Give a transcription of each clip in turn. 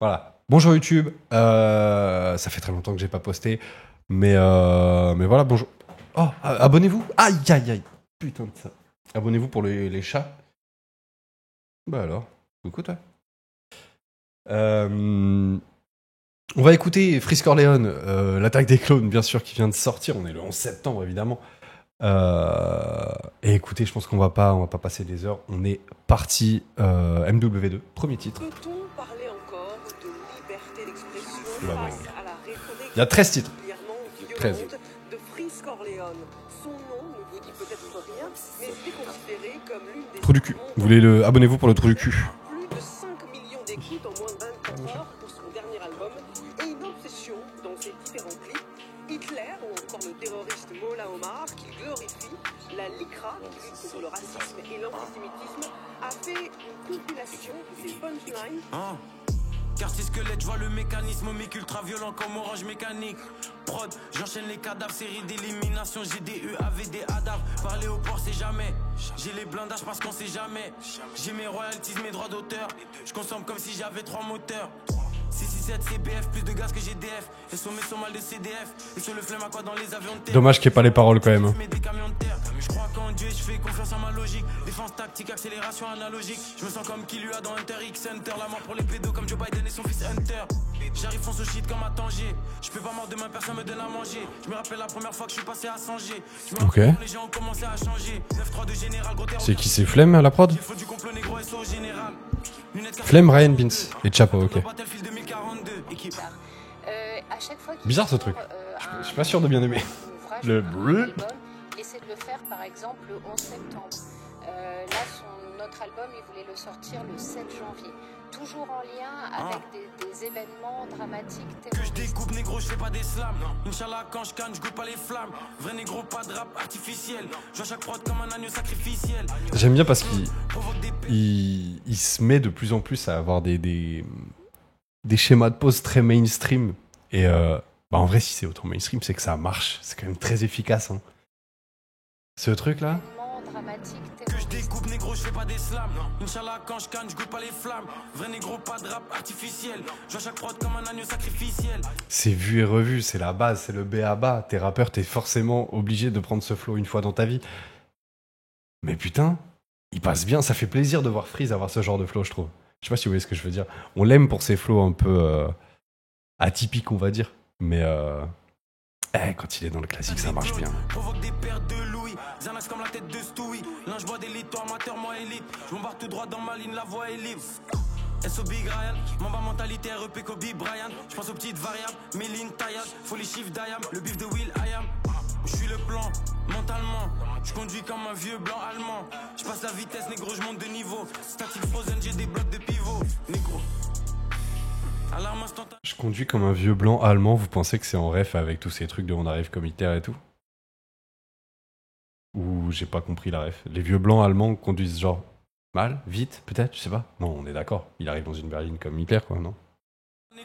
Voilà. Bonjour YouTube. Ça fait très longtemps que j'ai pas posté. Mais voilà, bonjour. Oh, abonnez-vous. Aïe, aïe, aïe. Putain de ça. Abonnez-vous pour les chats. Bah alors, écoute. Ouais. On va écouter Frisk Orleans, l'attaque des clones, bien sûr, qui vient de sortir. On est le 11 septembre, évidemment. Et écoutez, je pense qu'on va pas passer des heures. On est parti. MW2, premier titre. Peut-on parler encore de liberté d'expression Bah bon. face à la rhétorique Il y a 13 titres. particulièrement 13. violente de Frisk Orleans? Son nom ne vous dit peut-être rien, mais c'est considéré comme l'une des Trou du cul. Vous voulez le abonnez-vous pour le trou du cul. plus de 5 millions d'écoutes en moins de 24 heures pour son dernier album et une obsession dans ses différents clips. Hitler ou encore le terroriste Mola Omar qui glorifie la LICRA qui lutte contre le racisme et l'antisémitisme a fait une compilation de ses punchlines. Quartier squelette, je vois le mécanisme, mec ultra violent comme orange mécanique. Prod, j'enchaîne les cadavres, série d'élimination, j'ai des UAV, des ADAV. Parler au port, c'est jamais. J'ai les blindages parce qu'on sait jamais. J'ai mes royalties, mes droits d'auteur. Je consomme comme si j'avais 3 moteurs. 667 CBF, plus de gaz que GDF. Et sommets sont mal de CDF. Et sur le flemme à quoi dans les avions de terre. Dommage qu'il n'y ait pas les paroles quand même. Des camions de terre. Je crois qu'en Dieu, je fais confiance en ma logique. Défense tactique, accélération analogique. Je me sens comme Killua dans Hunter x Hunter. La mort pour les pédos comme Joe Biden et son fils Hunter. J'arrive fonce au shit comme à Tanger. Je peux pas mort demain, personne me donne à manger. Je me rappelle la première fois que je suis passé à Sanger. Ok. Les gens ont commencé à changer. 9-3 de général, gros terreau. C'est qui, c'est Flemme à la prod? Il faut du complot négro SO au général. Flemme, Ryan Beans et Chapo, ok. Battlefield 2042, équipe. À chaque fois qu'il Bizarre ce sort, truc. un- Je suis pas sûr de bien aimer. un ouvrage, Le un bleu. album, essaie de le faire par exemple le 11 septembre. Là, notre album, il voulait le sortir le 7 janvier. Toujours en lien avec des événements dramatiques Que je terroristes. découpe négro, je fais pas des slams. Inch'Allah quand je canne, je goûte pas les flammes. Vrai négro, pas de rap artificiel. Je vois chaque prod comme un agneau sacrificiel. J'aime bien parce qu'il Provoque des il se met de plus en plus à avoir des schémas de pose très mainstream. Et bah en vrai, si c'est autant mainstream, c'est que ça marche. C'est quand même très efficace. Hein. Ce truc-là. Événements dramatiques que je terroristes. découpe négro, je fais pas des slams. Inch'Allah quand je canne, je goûte pas les flammes. Vrai négro, pas de rap artificiel. Je vois chaque prod comme un agneau sacrificiel. C'est vu et revu, c'est la base, c'est le B à bas. T'es rappeur, t'es forcément obligé de prendre ce flow une fois dans ta vie. Mais putain, il passe bien, ça fait plaisir de voir Freeze avoir ce genre de flow, je trouve. Je sais pas si vous voyez ce que je veux dire. On l'aime pour ses flows un peu atypiques, on va dire. Mais quand il est dans le classique, ça marche bien. Provoque des pertes de Louis. Xanax comme la tête de Stewie. L'un je bois des litres, toi amateur, moi élite. Je m'embarque tout droit dans ma ligne, la voie est libre. SO Big Ryan, Mamba mentalité REP Kobe Bryant. Je pense aux petites variables, Méline, Taillade, faut les chiffres d'Ayam, le bif de Will I am. Je suis le plan, mentalement. Je conduis comme un vieux blanc allemand. Je passe la vitesse, négro, je monte de niveau. Static frozen, j'ai des blocs de pivot. Négro. Alarme instantanée. Je conduis comme un vieux blanc allemand, vous pensez que c'est en ref avec tous ces trucs de on arrive comme Hitler et tout? Ou j'ai pas compris la ref. Les vieux blancs allemands conduisent genre mal, vite, peut-être, je sais pas. Non, on est d'accord. Il arrive dans une berline comme Hitler, quoi, non?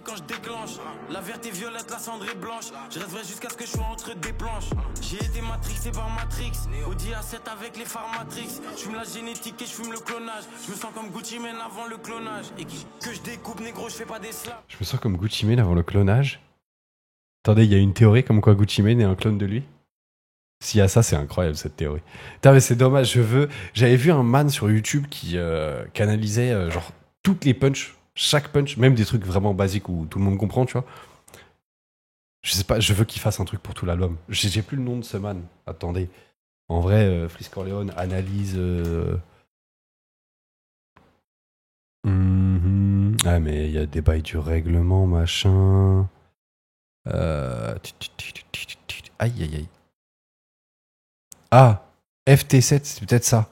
Quand je déclenche, la verte est violette, la cendre est blanche. Je reste vrai jusqu'à ce que je sois entre des planches. J'ai été matrixé par Matrix, Audi A7 avec les phares Matrix. Je fume la génétique et je fume le clonage. Je me sens comme Gucci Mane avant le clonage. Et que je découpe négro, je fais pas des slams. Je me sens comme Gucci Mane avant le clonage. Attendez, il y a une théorie comme quoi Gucci Mane est un clone de lui? S'il y a ça, c'est incroyable cette théorie. Putain, mais c'est dommage, j'avais vu un man sur YouTube qui analysait genre toutes les punchs, chaque punch, même des trucs vraiment basiques où tout le monde comprend, tu vois. Je sais pas, je veux qu'il fasse un truc pour tout l'album. J'ai plus le nom de ce man. Attendez. En vrai, Frisk Orleans analyse. Ah, mais il y a des bails du règlement, machin. Aïe, aïe, aïe. Ah, FT7, c'est peut-être ça.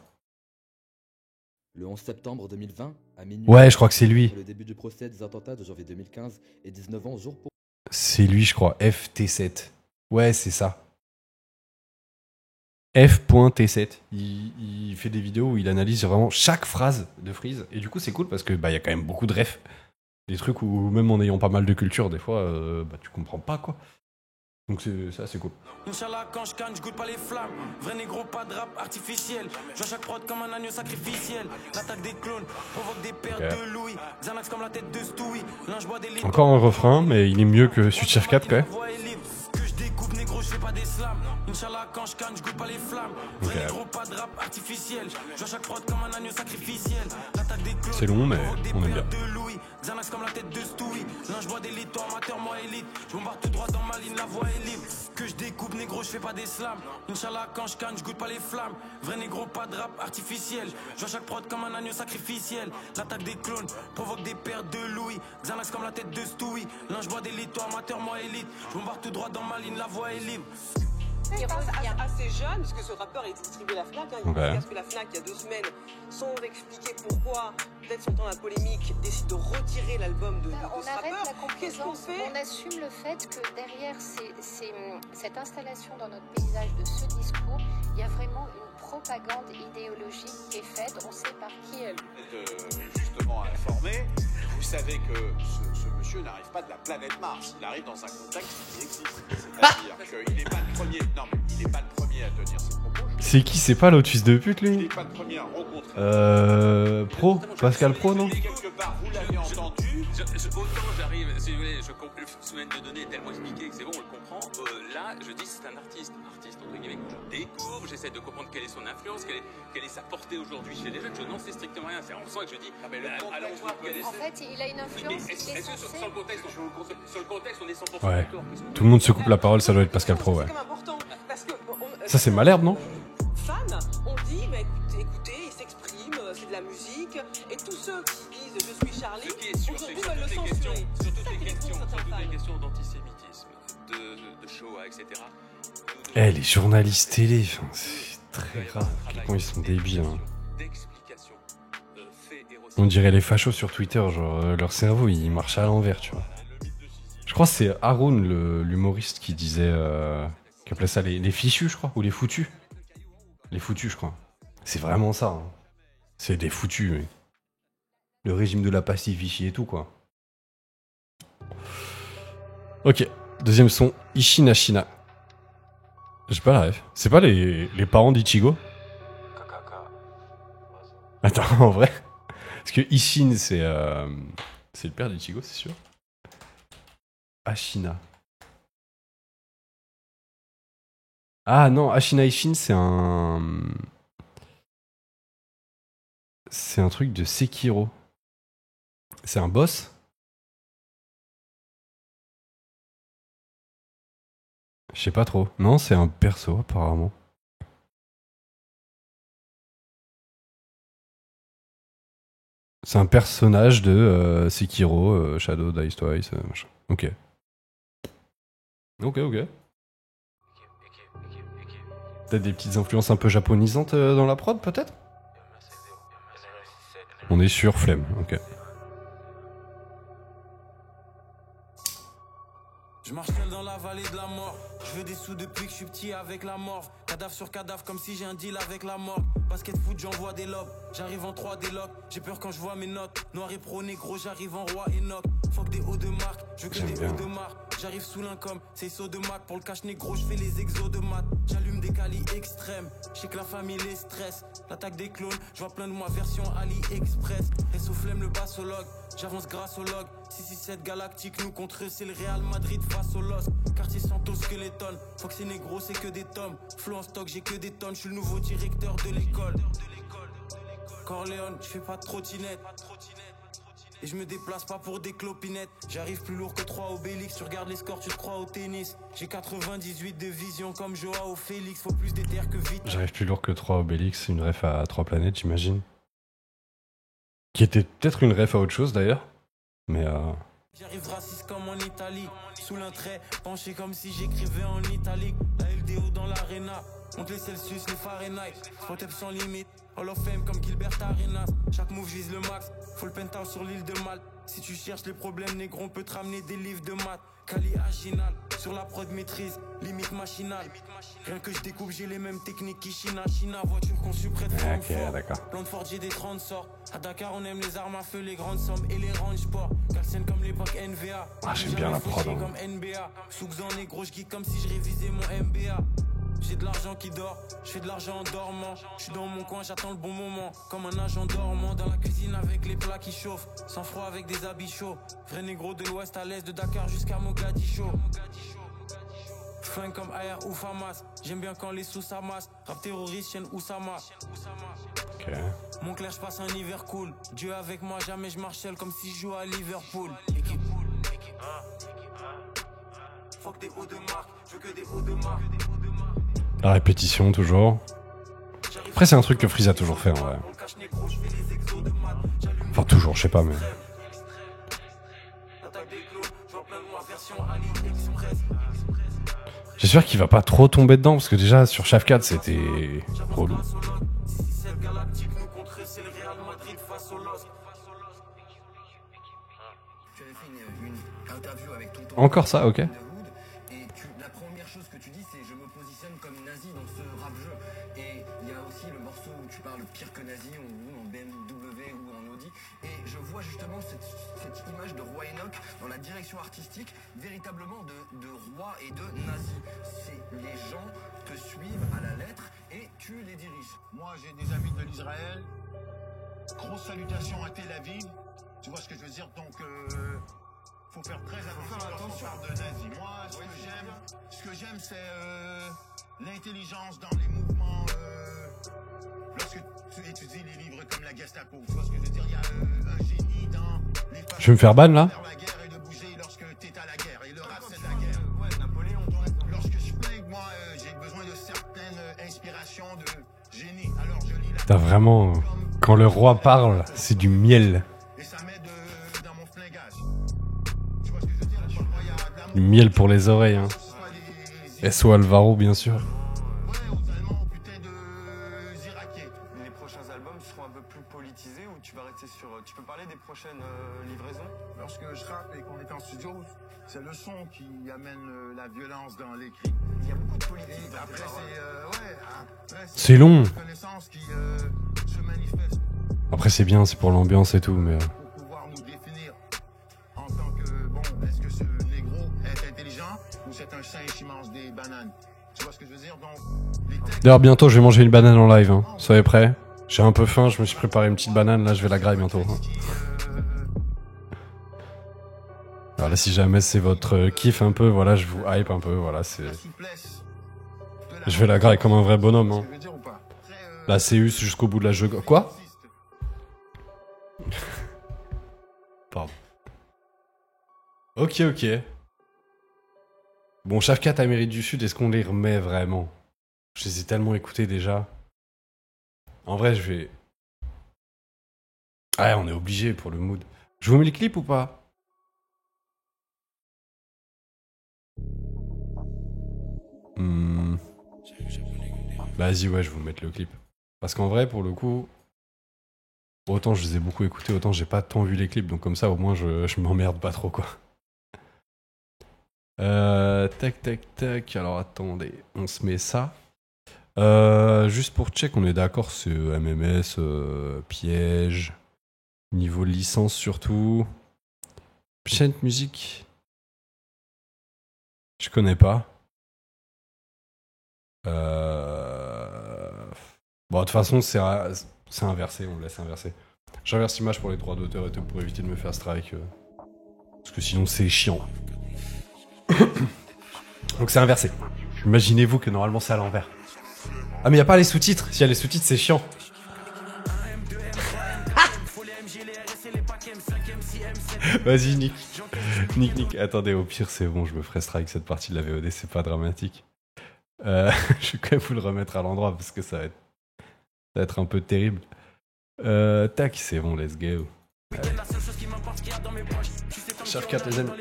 Le 11 septembre 2020, à minuit, Ouais, je crois que c'est lui. le début du procès des attentats de janvier 2015 et 19 ans jour pour C'est lui, je crois. FT7. Ouais, c'est ça. F.T7. Il fait des vidéos où il analyse vraiment chaque phrase de Freeze. Et du coup, c'est cool parce que bah, y a quand même beaucoup de refs. Des trucs où, même en ayant pas mal de culture, des fois, bah, tu comprends pas, quoi. Donc c'est assez cool. Inch'Allah, quand je canne, je goûte pas les flammes. Vrai négro, pas de rap artificiel. Je vois chaque prod comme un agneau sacrificiel. L'attaque des clones provoque des pertes de Louis. Xanax comme la tête de Stewie. Là, je bois des litres. Encore un refrain, mais il est mieux que Suite Chef 4 quand même. Que je découpe, négro, je fais pas des slams. Inch'Allah, quand je canne, je goûte pas les flammes. Vrai Ok. négro, pas de rap artificiel. Je vois chaque prod comme un agneau sacrificiel. L'attaque des clones C'est long, mais provoque des on aime bien. pertes de Louis. Xanax comme la tête de Stewie. Là, je bois des litres, amateur, moi élite. Je bombarde tout droit dans ma ligne, la voie est libre. Que je découpe, négro, je fais pas des slams. Inch'Allah, quand je canne, je goûte pas les flammes. Vrai négro, pas de rap artificiel. Je vois chaque prod comme un agneau sacrificiel. L'attaque des clones provoque des pertes de Louis. Xanax comme la tête de Stewie. Là, je bois des litres, amateur, moi élite. Je bombarde tout droit dans ma ligne, la voie est libre. Il passe assez jeune, parce que ce rappeur est distribué à la FNAC. Il parce que la FNAC, il y a 2 semaines, sans expliquer pourquoi, peut-être sur le temps de la polémique, décide de retirer l'album de On ce arrête rappeur. la Qu'est-ce qu'on complaisance, fait? on assume le fait que derrière cette installation dans notre paysage de ce discours, il y a vraiment une propagande idéologique qui est faite, on sait par qui elle. Justement informé, vous savez que ce monsieur n'arrive pas de la planète Mars, il arrive dans un contexte qui existe. C'est-à-dire qu'il n'est pas le premier, non mais il n'est pas le premier à tenir ses propos. C'est qui? C'est pas l'autre fils de pute Il lui? n'est pas le premier à rencontrer. Pro? Pascal Pro, non? Quelque part, vous l'avez entendu. Autant j'arrive, si vous voulez, je souviens de données tellement expliquées que c'est bon, on le comprend. Là, je dis c'est un artiste entre guillemets. Je découvre, j'essaie de comprendre quelle est son influence, quelle est sa portée aujourd'hui chez les jeunes. Je n'en sais strictement rien. C'est en soi que je dis, allons voir quelle est. En fait, il a une influence qui est Est-ce que censée... sur le contexte, on est 100% Ouais. d'accord? Tout le monde se coupe la parole, ça doit être Pascal Pro, ouais. C'est quand même important, parce que... Ça c'est Malherbe, non? Fans, on dit, mais écoutez, il s'exprime, c'est de la musique, et tous ceux qui disent je suis Charlie, Ce qui est sûr, c'est aujourd'hui que veulent le sur censurer. toutes les fans. questions d'antisémitisme, de Shoah, etc. Eh, les journalistes télé, enfin, c'est très grave. À quel point ils sont débiles. Hein. D'explication, faits et On dirait les fachos sur Twitter, genre leur cerveau il marche à l'envers, tu vois. Je crois que c'est Haroun, l'humoriste, qui disait. Qui appelait ça les fichus, je crois, ou les foutus. Les foutus, je crois. C'est vraiment ça. Hein. C'est des foutus, mec. Le régime de la pacifie et tout, quoi. Ok, deuxième son, Ishinashina. J'ai pas la ref. C'est pas les parents d'Ichigo? Attends, en vrai? Parce que Ishin, c'est le père d'Ichigo, c'est sûr. Ashina. Ah non, Ashina Ishin, c'est un... C'est un truc de Sekiro. C'est un boss? Je sais pas trop. Non, c'est un perso, apparemment. C'est un personnage de Sekiro, Shadow Die Twice, machin. Ok. Ok. Peut-être des petites influences un peu japonisantes dans la prod, peut-être? On est sur Flemme, ok. Je marche seul dans la vallée de la mort. Je veux des sous depuis que je suis petit avec la morve. Cadavre sur cadavre comme si j'ai un deal avec la mort. Basket foot, j'envoie des lobes. J'arrive en 3D lock. J'ai peur quand je vois mes notes. Noir et pro négro, j'arrive en roi Enoch. Fuck des hauts de marque, je veux que des hauts de marque. J'arrive sous l'income, c'est saut de Mac. Pour le cash négro, je fais les exos de maths. J'allume des calis extrêmes. Je sais que la famille les stresse. L'attaque des clones, je vois plein de moi version AliExpress. Et sous flemme le bassologue. J'avance grâce au log. 667 galactique, nous contre eux, c'est le Real Madrid face au LOSC. Quartier Santos, Skeleton. Faut que c'est négro, c'est que des tomes. Flow en stock, j'ai que des tonnes. Je suis le nouveau directeur de l'école. Corleone, je fais pas de trottinette. Et je me déplace pas pour des clopinettes. J'arrive plus lourd que 3 Obélix. Tu regardes les scores, tu te crois au tennis. J'ai 98 de vision comme Joao Félix. Faut plus d'éther que vite. J'arrive plus lourd que 3 Obélix, une ref à 3 planètes, j'imagine. Qui était peut-être une ref à autre chose d'ailleurs. Mais J'arrive raciste comme en Italie. Sous l'un trait, penché comme si j'écrivais en italique. La LDO dans l'arena. Monte les Celsius, les Fahrenheit. Spot up sans limite. Hall of Fame comme Gilbert Arenas. Chaque move vise le max. Faut le penthouse sur l'île de Malte. Si tu cherches les problèmes, négro, on peut te ramener des livres de maths. Cali Aginal, sur la prod maîtrise, limite machinale. Rien que je découpe, j'ai les mêmes techniques qu'Ichina. China, voiture conçue près de Francfort. d'accord. Plan de Ford, j'ai des 30 sorts. À Dakar, on aime les armes à feu, les grandes sommes et les range sport. Calcène comme l'époque NVA. Ah, j'aime bien la prod, hein. Comme NBA. Souks en négro, je geek comme si je révisais mon MBA. J'ai de l'argent qui dort, je fais de l'argent en dormant. Je suis dans mon coin, j'attends le bon moment. Comme un agent dormant dans la cuisine avec les plats qui chauffent. Sans froid avec des habits chauds. Vrai négro de l'ouest à l'est, de Dakar jusqu'à Mogadiscio. Fin comme AR ou Famas. J'aime bien quand les sous s'amassent. Rap terroriste, chaîne Oussama. Ok. Mon clair, je passe un hiver cool. Dieu avec moi, jamais je marche seul comme si je joue à Liverpool. Équipe. Faut que des hauts de marque, je veux que des hauts de marque. La répétition, toujours. Après, c'est un truc que Freeze a toujours fait, en vrai. Enfin, toujours, je sais pas, mais... J'espère qu'il va pas trop tomber dedans, parce que déjà, sur Shaft 4, c'était relou. Encore ça, ok. Et la première chose que tu dis, c'est je me positionne comme nazi dans ce rap jeu. Et il y a aussi le morceau où tu parles pire que nazi, ou en BMW ou en Audi. Et je vois justement cette image de Roi Enoch dans la direction artistique, véritablement de roi et de nazi. C'est les gens te suivent à la lettre et tu les diriges. Moi, j'ai des amis de l'Israël. Grosse salutation à Tel Aviv. Tu vois ce que je veux dire? Donc, faut faire très attention lorsqu'on parle de nazi. Moi, ce que j'aime, c'est l'intelligence dans les mouvements. Lorsque tu étudies les livres comme la Gestapo, tu vois ce que je veux dire? Il y a un génie dans les Je vais me faire ban, là? la guerre et de bouger lorsque t'es à la guerre. Et le rap, c'est la guerre. Ouais, Napoléon. Lorsque je flingue, moi, j'ai besoin de certaines inspirations de génie. Alors, je lis la... T'as vraiment... Quand le roi parle, c'est du miel. Et ça m'aide dans mon flingage. Tu vois ce que je veux dire? Parfois, il y a de l'amour. Du miel pour les oreilles, hein. S.O. Alvaro, bien sûr. Ouais, aux Allemands, putain de Irakais. Les prochains albums seront un peu plus politisés ou tu vas rester sur... Tu peux parler des prochaines livraisons? Lorsque je rappe et qu'on est en studio, c'est le son qui amène la violence dans l'écrit. Il y a beaucoup de politique. Et après, après, C'est long. la connaissance qui se manifeste Après, c'est bien, c'est pour l'ambiance et tout, mais... pour pouvoir nous définir en tant que, bon, est-ce que ce négro est intelligent ou c'est un singe qui mange des bananes? Tu vois ce que je veux dire? Donc, les textes... D'ailleurs, bientôt, je vais manger une banane en live, hein. Soyez prêts. J'ai un peu faim, je me suis préparé une petite banane, là, je vais la grailler bientôt. Hein. Voilà, si jamais c'est votre kiff un peu, voilà, je vous hype un peu, voilà, c'est... la souplesse de la... Je vais la grailler comme un vrai bonhomme, hein. Tu veux dire ou pas? Très, La Céus jusqu'au bout de la jeu... Quoi? Pardon. Ok. Bon, Shaft 4 Amérique du Sud, est-ce qu'on les remet vraiment? Je les ai tellement écoutés déjà. En vrai, je vais... Ah, on est obligé pour le mood. Je vous mets le clip ou pas? Vas-y, ouais, je vais vous mettre le clip. Parce qu'en vrai, pour le coup... Autant je les ai beaucoup écoutés, autant j'ai pas tant vu les clips. Donc comme ça, au moins, je m'emmerde pas trop, quoi. Tac. Alors, attendez. On se met ça. Juste pour check, on est d'accord, c'est MMS, piège, niveau licence surtout. Chaîne musique, je connais pas. Bon, de toute façon, c'est inversé, on le laisse inverser. J'inverse l'image pour les droits d'auteur et tout pour éviter de me faire strike. Parce que sinon, c'est chiant. Donc, c'est inversé. Imaginez-vous que normalement, c'est à l'envers. Ah, mais y a pas les sous-titres. S'il y a les sous-titres, c'est chiant. Vas-y, Nick. Attendez, au pire, c'est bon, je me ferai strike cette partie de la VOD, c'est pas dramatique. Je vais quand même vous le remettre à l'endroit parce que ça va être un peu terrible. Tac, c'est bon, let's go. Allez. Shaft 4, les amis.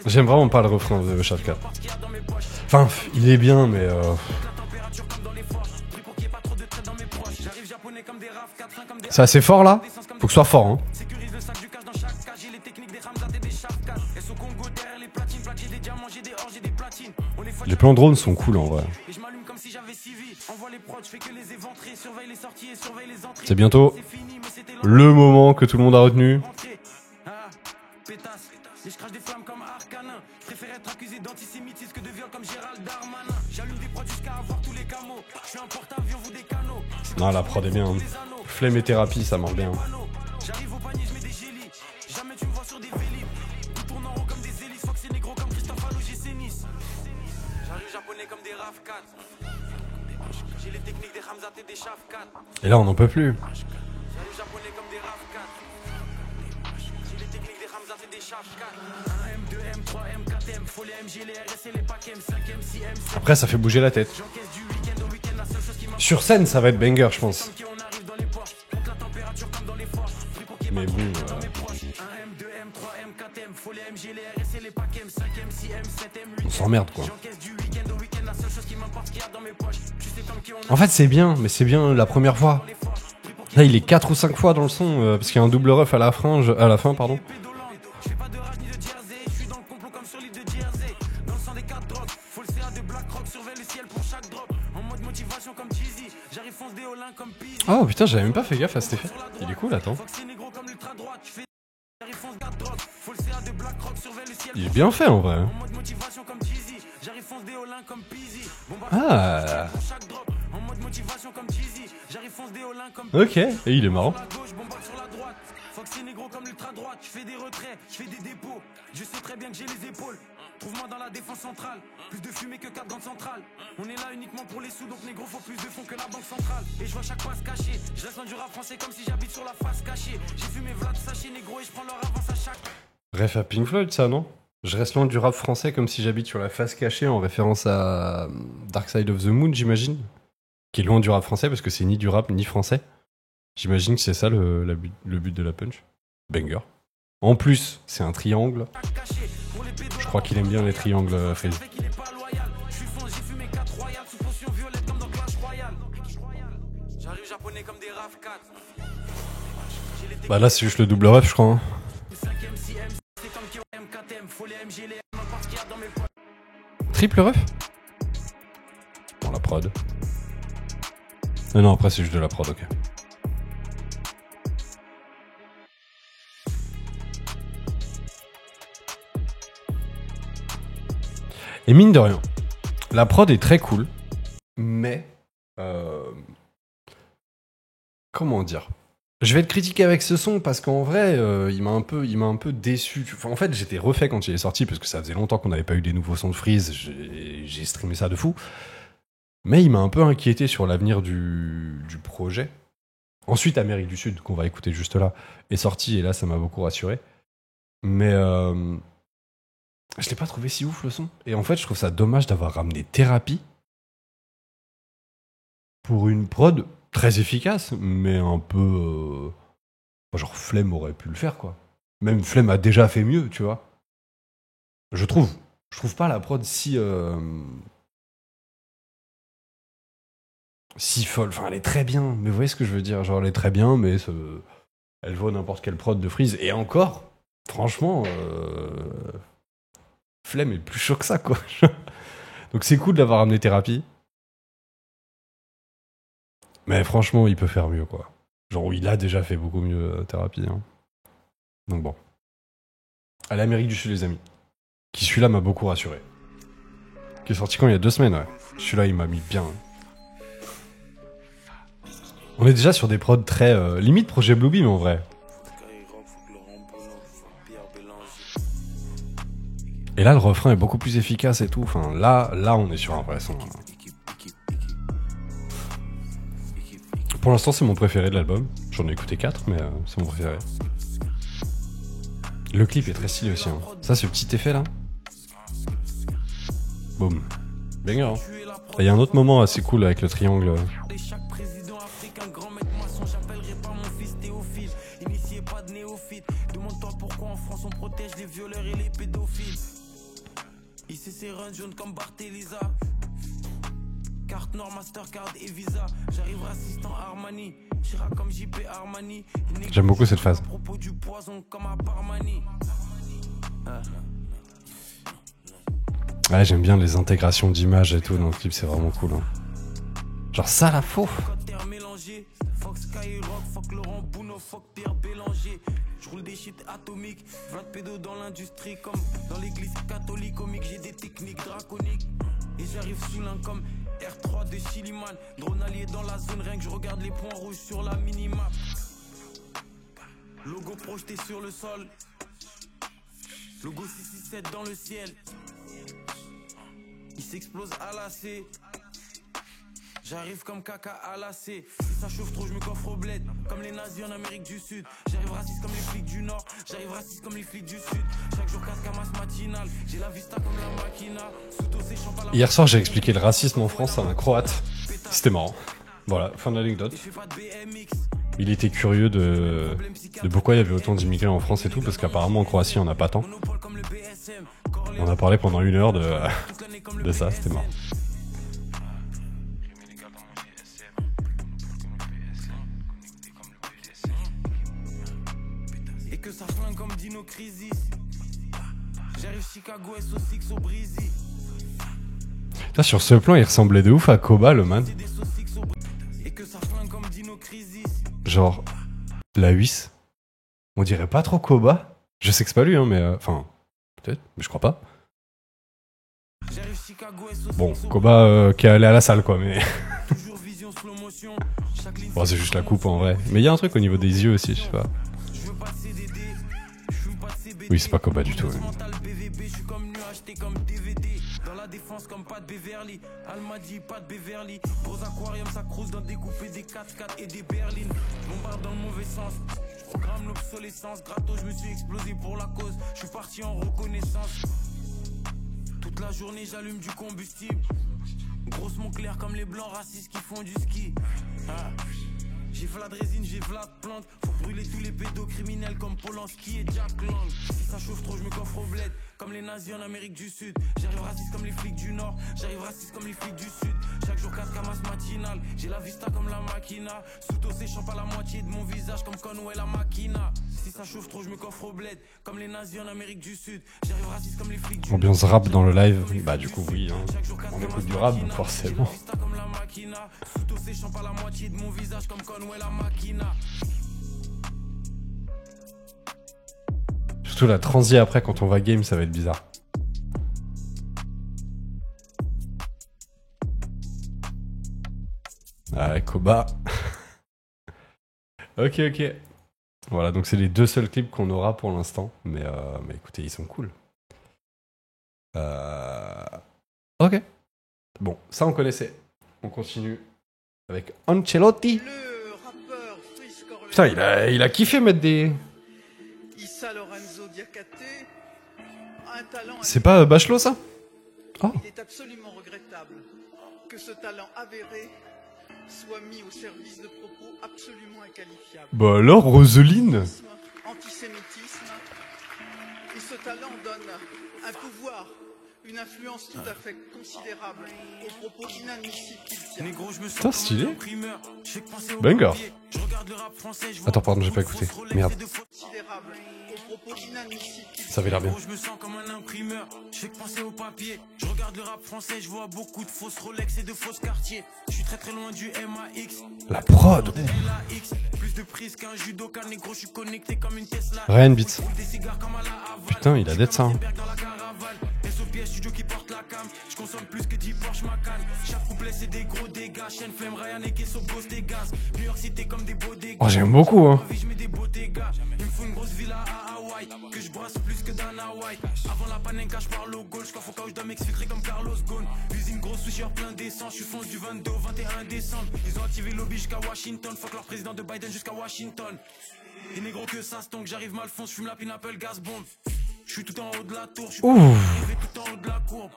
J'aime vraiment pas le refrain de Shaft 4. Enfin, il est bien, mais... C'est assez fort, là. Faut que ce soit fort, hein. Les plans drone sont cool, en vrai. j'avais si vite. Envoie les prods, je fais que les éventrer. Surveille les sorties et surveille les entrées. C'est bientôt le moment que tout le monde a retenu. Pétasse, et je crache des flammes comme Arcanin. Je préfère être accusé d'antisémitisme que de viol comme Gérald Darmanin. J'allume des prods jusqu'à avoir tous les camos. Je suis un porte-avions, vous des canaux. Non, la prod est bien. Flemme et thérapie, ça marche bien. J'arrive au panier, je mets des gélis. Jamais tu me vois sur des vélib. Tout tourne en rond comme des hélices. Fox et négro comme Christophe Alogé Nice. J'arrive japonais comme des RAV 4. J'ai les techniques des Hamzat et des Shav 4. Et là, on n'en peut plus. J'arrive japonais comme des RAV 4. J'ai les techniques des Hamzat et des Shav 4. 1M, 2M, 3M, 4M. Faut les MG, les RS et les PACM. 5M, 6M. Après, ça fait bouger la tête. J'encaisse du week-end au week-end. La seule chose qui m'a. Sur scène, ça va être banger, je pense. On arrive dans les portes. Compte la température comme dans les forges. Mais bon. 1M, 2M, 3M, 4M. Faut les MG, les RS et les PACM. 5M, 6M, 7M, 8M. On s'emmerde, quoi. J'encaisse du week-end au week-end. La seule chose qui m'importe, ce qu'il y a dans mes poches. Tu sais comme qui on a. En fait, c'est bien, mais c'est bien la première fois. Là, il est 4 ou 5 fois dans le son, parce qu'il y a un double ref à la fin, pardon. Je fais pas de rage ni de jersey. Je suis dans le complot comme sur l'île de Jersey. Dans le sang des 4 drogues. Faut le CA de Black Rock. Surveille le ciel pour chaque drop. En mode motivation comme Cheesy. J'arrive fonce des Olin comme Peasy. Oh putain, j'avais même pas fait gaffe à cet effet. Il est cool, attends. Fox et négro comme l'ultra droite. J'arrive fonce 4 drogues. Faut le CA de Black Rock. Surveille le ciel. Il est bien fait en vrai. En mode motivation comme Cheesy. J'arrive fonce des Olin comme Peasy. Ah. Pour chaque drop. En mode motivation comme Cheesy. J'arrive fonce des Olin comme Ok, et il est marrant. sur la gauche, bombarde sur la droite. Fox et négro comme l'ultra droite. Je fais des retraits, je fais des dépôts. Je sais très bien que j'ai les épaules. Trouve-moi dans la défense centrale. Plus de fumée que 4 grandes centrales. On est là uniquement pour les sous, donc négro faut plus de fonds que la banque centrale. Et je vois chaque fois se cacher. Je reste dans du rap français comme si j'habite sur la face cachée. J'ai fumé Vlad Sachet négro et je prends leur avance à chaque. Bref, à Pink Floyd, ça, non? Je reste loin du rap français comme si j'habite sur la face cachée en référence à Dark Side of the Moon, j'imagine. Qui est loin du rap français parce que c'est ni du rap ni français. J'imagine que c'est ça le but de la punch. Banger. En plus, c'est un triangle. Je crois qu'il aime bien les triangles, Freeze. Bah là, c'est juste le double ref, je crois. Hein. Triple ref? Bon, la prod. Non, après, c'est juste de la prod, ok. Et mine de rien, la prod est très cool, mais... comment dire? Je vais être critiqué avec ce son parce qu'en vrai, il m'a un peu déçu. Enfin, en fait, j'étais refait quand il est sorti parce que ça faisait longtemps qu'on n'avait pas eu des nouveaux sons de Freeze. J'ai streamé ça de fou. Mais il m'a un peu inquiété sur l'avenir du projet. Ensuite, Amérique du Sud, qu'on va écouter juste là, est sorti et là, ça m'a beaucoup rassuré. Mais je l'ai pas trouvé si ouf le son. Et en fait, je trouve ça dommage d'avoir ramené Thérapie pour une prod très efficace, mais un peu... genre, Flemme aurait pu le faire, quoi. Même Flemme a déjà fait mieux, tu vois. Je trouve pas la prod si folle. Enfin, elle est très bien, mais vous voyez ce que je veux dire? Genre, elle est très bien, mais elle vaut n'importe quelle prod de Freeze. Et encore, franchement, Flemme est plus chaud que ça, quoi. Donc c'est cool d'avoir ramené Thérapie. Mais franchement, il peut faire mieux, quoi. Genre, il a déjà fait beaucoup mieux, Thérapie. Hein. Donc bon. À l'Amérique du Sud, les amis. Qui, celui-là, m'a beaucoup rassuré. Qui est sorti quand? Il y a 2 semaines, ouais. Celui-là, il m'a mis bien. On est déjà sur des prods très... limite projet Bluebeam, en vrai. Et là, le refrain est beaucoup plus efficace et tout. Enfin, là, on est sur un vrai son. Pour l'instant, c'est mon préféré de l'album. J'en ai écouté 4, mais c'est mon préféré. Le clip est très stylé aussi. Hein. Ça, ce petit effet là. Boum. Banger. Hein. Il y a un autre moment assez cool avec le triangle. Demande-toi pourquoi en France on protège les violeurs et les pédophiles. Ici c'est run jaune comme Barthelisa. Carte Nord, Mastercard et Visa. J'arrive assistant Armani. Chira comme JP Armani. J'aime beaucoup cette phase. Propos du poison comme à Parmani. Ouais, j'aime bien les intégrations d'images et tout dans le clip, c'est vraiment cool. Hein. Genre ça la faux. Terre mélangé, fuck Skyrock, fuck Laurent Bouno, fuck Pierre Bélanger. Je roule des shit atomiques, v'là de pédo dans l'industrie comme dans l'église catholique comique, j'ai des techniques draconiques. Et j'arrive sous l'un comme R3 de Chiliman. Drone allié dans la zone, rien que je regarde les points rouges sur la minimap. Logo projeté sur le sol. Logo 667 dans le ciel. Il s'explose à la C. J'arrive comme caca à la C. Si ça chauffe trop, je me coffre au bled. Comme les nazis en Amérique du Sud. J'arrive raciste comme les flics du Nord. J'arrive raciste comme les flics du Sud. Chaque jour casque à masse matinale. J'ai la vista comme la machina. Sous séchant pas la. Hier soir, j'ai expliqué le racisme en France à un Croate. C'était marrant. Voilà, fin de l'anecdote. Il était curieux de pourquoi il y avait autant d'immigrés en France et tout, parce qu'apparemment en Croatie, on n'a pas tant. On a parlé pendant 1 heure de ça, c'était marrant. Et que ça flingue comme Dino Crisis. J'arrive Chicago SO6 au Breezy. Putain, sur ce plan, il ressemblait de ouf à Koba, le man. Et que ça flingue comme Dino Crisis. Genre, la Huisse. On dirait pas trop Koba. Je sais que c'est pas lui, hein, mais... Enfin, peut-être, mais je crois pas. Bon, Koba qui est allé à la salle, quoi, mais... Bon, c'est juste la coupe, en vrai. Mais il y a un truc au niveau des yeux aussi, je sais pas. Oui, c'est pas Koba du tout. Ouais. Dans la défense comme pas de Beverly. Almadi, pas de Beverly. Gros aquarium, ça crouse dans découper des 4x4 et des berlines. Je bombarde dans le mauvais sens. Je programme l'obsolescence. Gratos, je me suis explosé pour la cause. Je suis parti en reconnaissance. Toute la journée, j'allume du combustible. Grosse Montclair comme les blancs racistes qui font du ski. Ah. J'ai v'là de résine, j'ai v'là de plante. Faut brûler tous les pédocriminels comme Polanski et Jack Lang. Si ça chauffe trop, je me coffre au bled. Comme les nazis en Amérique du Sud. J'arrive raciste comme les flics du Nord. J'arrive raciste comme les flics du Sud. Chaque jour casque à masse matinale. J'ai la vista comme la machina. Sous séchant pas la moitié de mon visage comme Conway la machina. Si ça chauffe trop, je me coffre au bled. Comme les nazis en Amérique du Sud. J'arrive raciste comme les flics du Nord. Ambiance rap dans le live. Bah du coup oui, hein. On écoute du rap, donc forcément. Sous séchant pas la moitié de mon visage comme Conway la machina. Surtout la transi après quand on va game, ça va être bizarre. Ah, Koba. Ok. Voilà, donc c'est les 2 seuls clips qu'on aura pour l'instant. Mais écoutez, ils sont cool. Ok. Bon, ça on connaissait. On continue avec Ancelotti. Le rappeur Freeze Corleone. Putain, il a kiffé mettre des... Issa Lorenzo Diakate a un talent. C'est pas Bachelot, ça? Oh. Il est absolument regrettable que ce talent avéré soit mis au service de propos absolument inqualifiables. Bah alors, Roseline. Antisémitisme. Et ce talent donne un pouvoir, une influence tout à fait considérable aux propos inadmissibles qu'il tient. Putain, stylé. Banger. Attends, pardon, j'ai pas écouté. Merde. Ça avait l'air bien. Je me sens comme un imprimeur, je fais que penser au papier. Je regarde le rap français, je vois beaucoup de fausses Rolex et de fausses quartiers. Je suis très loin du MAX. La prod. Plus de prise qu'un judoka, négro, je suis connecté comme une Tesla. Ryan Beats. Putain, il a d'être ça. Hein. Studio qui porte la cam, je consomme plus que 10 Porsche Macan. Chaque couplet c'est des gros dégâts, chaîne flemme Ryan et Kesso Ghost des gaz. New York City comme des beaux dégâts. Oh, j'aime beaucoup, hein. Je mets des beaux dégâts. Il me faut une grosse villa à Hawaï, que je brasse plus que d'un Hawaï. Avant la panenka, je parle au gauche, quand faut que je dois m'exfiltrer comme Carlos Ghosn. Usine grosse susheur plein d'essence, je fonce du 22 au 21 décembre. Ils ont activé lobby jusqu'à Washington, fuck leur président de Biden jusqu'à Washington. Et négro que ça se donc j'arrive mal fonce, je fume la pineapple gaz bombe. Je suis tout en haut de la tour, je suis tout en haut de la courbe.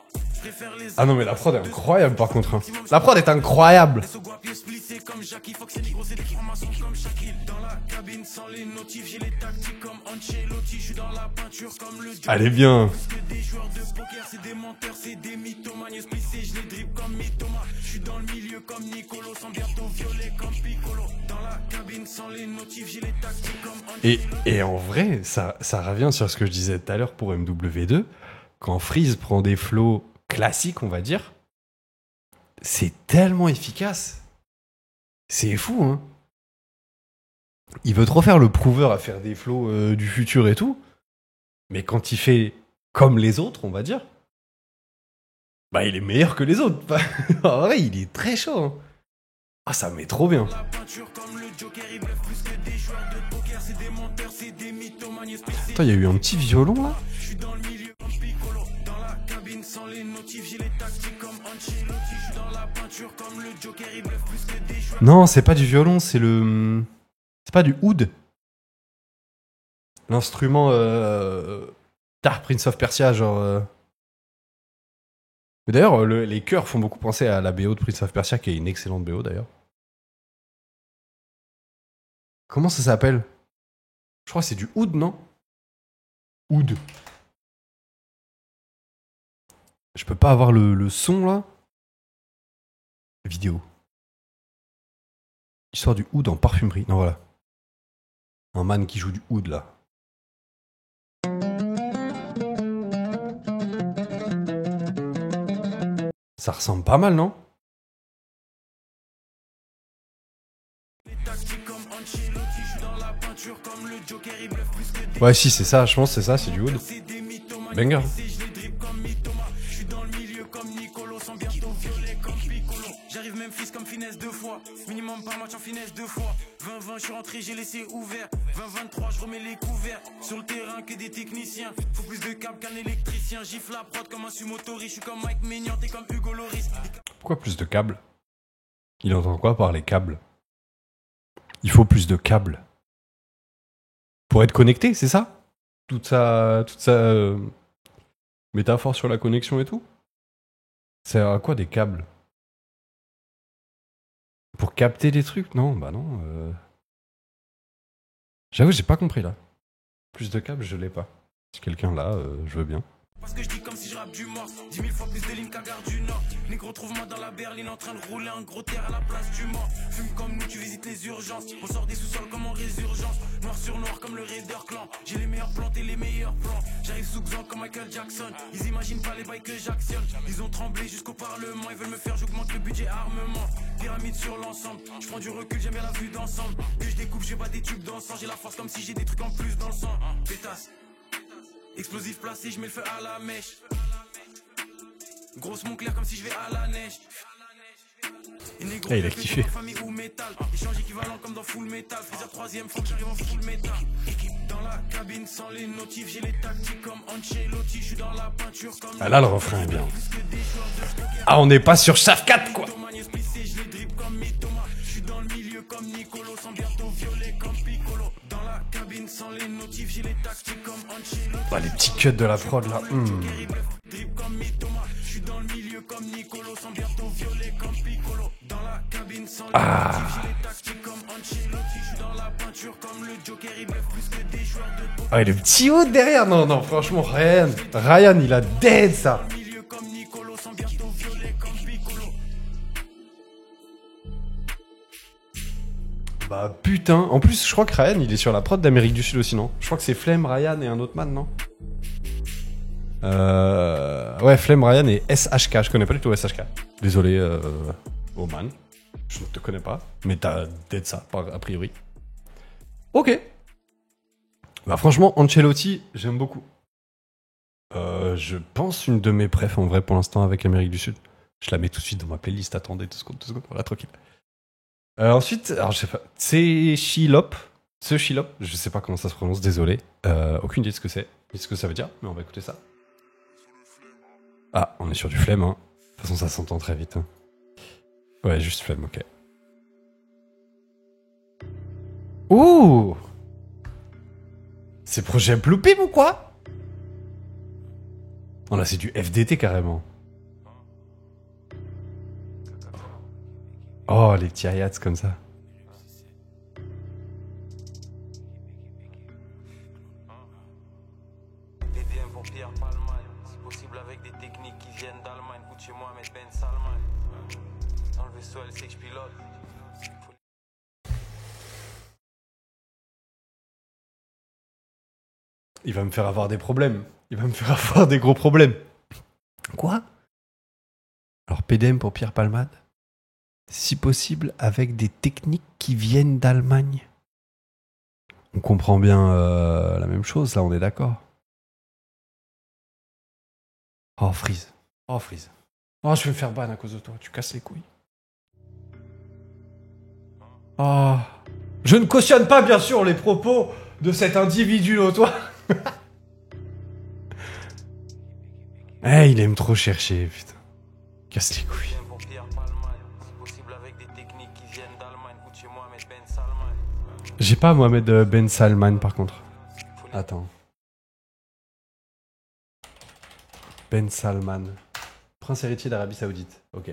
Ah non mais la prod est incroyable par contre. Hein. La prod est incroyable. Elle est bien. Et en vrai, ça revient sur ce que je disais tout à l'heure pour MW2. Quand Freeze prend des flows classiques, on va dire, c'est tellement efficace. C'est fou, hein. Il veut trop faire le prouveur à faire des flows du futur et tout. Mais quand il fait comme les autres, on va dire, bah il est meilleur que les autres. En vrai, il est très chaud. Hein. Ah, ça met trop bien. Attends, il y a eu un petit violon là. Non, c'est pas du violon, c'est le... C'est pas du oud. L'instrument... Prince of Persia, genre... Mais d'ailleurs, les chœurs font beaucoup penser à la BO de Prince of Persia, qui est une excellente BO d'ailleurs. Comment ça s'appelle? Je crois que c'est du oud, non? Oud. Je peux pas avoir le son là? Vidéo. Histoire du oud en parfumerie. Non, voilà. Un man qui joue du oud là. Ça ressemble pas mal, non? Ouais, si, c'est ça, je pense que c'est ça, c'est du oud. Banger. J'arrive même fils comme finesse deux fois. Minimum par match en finesse deux fois. 20-20, je suis rentré, j'ai laissé ouvert. 20-23, je remets les couverts. Sur le terrain que des techniciens. Faut plus de câbles qu'un électricien. Gifle la prod comme un sumotori. Je suis comme Mike Maignan, t'es comme Hugo Loris. Pourquoi plus de câbles? Il entend quoi par les câbles? Il faut plus de câbles. Pour être connecté, c'est ça? Toute sa métaphore sur la connexion et tout? C'est à quoi des câbles? Pour capter des trucs? Non, bah non. J'avoue, j'ai pas compris là. Plus de câbles, je l'ai pas. Si quelqu'un l'a, je veux bien. Parce que je dis comme si je rappe du mort. 10 000 fois plus de lignes qu'à Gare du Nord. Négro, trouve-moi dans la berline en train de rouler un gros terre à la place du mort. Fume comme nous, tu visites les urgences. On sort des sous-sols comme en résurgence. Noir sur noir comme le Raider Clan. J'ai les meilleurs plans et les meilleurs plans. J'arrive sous Xan comme Michael Jackson. Ils imaginent pas les bails que j'actionne. Ils ont tremblé jusqu'au Parlement. Ils veulent me faire, j'augmente le budget armement. Pyramide sur l'ensemble. Je prends du recul, j'aime bien la vue d'ensemble. Que je découpe, j'ai pas des tubes d'encens. J'ai la force comme si j'ai des trucs en plus dans le sang. Pétasse. Explosif placé, je mets le feu à la mèche. Grosse mon clair comme si je vais à la neige. Ah, il a kiffé. Échange équivalent comme dans Full Metal. Freezer troisième fois que j'arrive en Full Metal. Dans la cabine sans les notifs, j'ai les tactiques comme Ancelotti. Je suis dans la peinture comme... Ah là, le refrain est bien. Ah, on n'est pas sur Shaft 4, quoi. Je les dribble comme Mitoma. Je suis dans le milieu comme Nicolo. Sans bientôt violet comme Piccolo. Dans la cabine sans les notifs, j'ai les tactiques comme Ancelotti. Ah, les petits cuts de la prod là. Dribble comme Mitoma. Je suis dans le milieu comme Nicolo. Sans bientôt violet comme Piccolo. Dans la cabine sans les notifs, j'ai les tactiques comme Ancelotti. Je suis dans la peinture comme le Joker. Il bluffe plus que des joueurs de poker. Ah, et le petit haut derrière. Non, non, franchement, Ryan, il a dead ça. Milieu comme Nicolo. Sans bientôt violet comme Piccolo. Bah putain. En plus, je crois que Ryan, il est sur la prod d'Amérique du Sud aussi, non? Je crois que c'est Flemme, Ryan et un autre man, non? Ouais, Flemme, Ryan et SHK. Je connais pas du tout SHK. Désolé, Oman. Je ne te connais pas. Mais t'as dead ça, a priori. Ok. Bah franchement, Ancelotti, j'aime beaucoup. Je pense une de mes préfs en vrai pour l'instant avec Amérique du Sud. Je la mets tout de suite dans ma playlist. Attendez 2 secondes, voilà, tranquille. Ensuite, alors je sais pas, c'est Chilop. Ce Chilop, je sais pas comment ça se prononce, désolé. Aucune idée de ce que c'est, ni ce que ça veut dire, mais on va écouter ça. Ah, on est sur du flemme, hein. De toute façon, ça s'entend très vite. Hein. Ouais, juste flemme, ok. Ouh! C'est projet Bloopim ou quoi? Oh là, c'est du FDT carrément. Oh, les petits hi-hats comme ça. DDM pour Pierre Palman. Si possible avec des techniques qui viennent d'Allemagne. Coûte chez moi, mettre Ben Salman. Dans le vaisseau, elle sait que je pilote. Il va me faire avoir des problèmes. Il va me faire avoir des gros problèmes. Quoi? Alors, PDM pour Pierre Palmade? Si possible, avec des techniques qui viennent d'Allemagne. On comprend bien la même chose, là, on est d'accord. Oh, Freeze. Oh, Freeze. Oh, je vais me faire ban à cause de toi. Tu casses les couilles. Oh. Je ne cautionne pas, bien sûr, les propos de cet individu notoire. Eh, il aime trop chercher, putain. Casse les couilles. J'ai pas Mohamed Ben Salman, par contre. Attends. Ben Salman. Prince héritier d'Arabie Saoudite. Ok.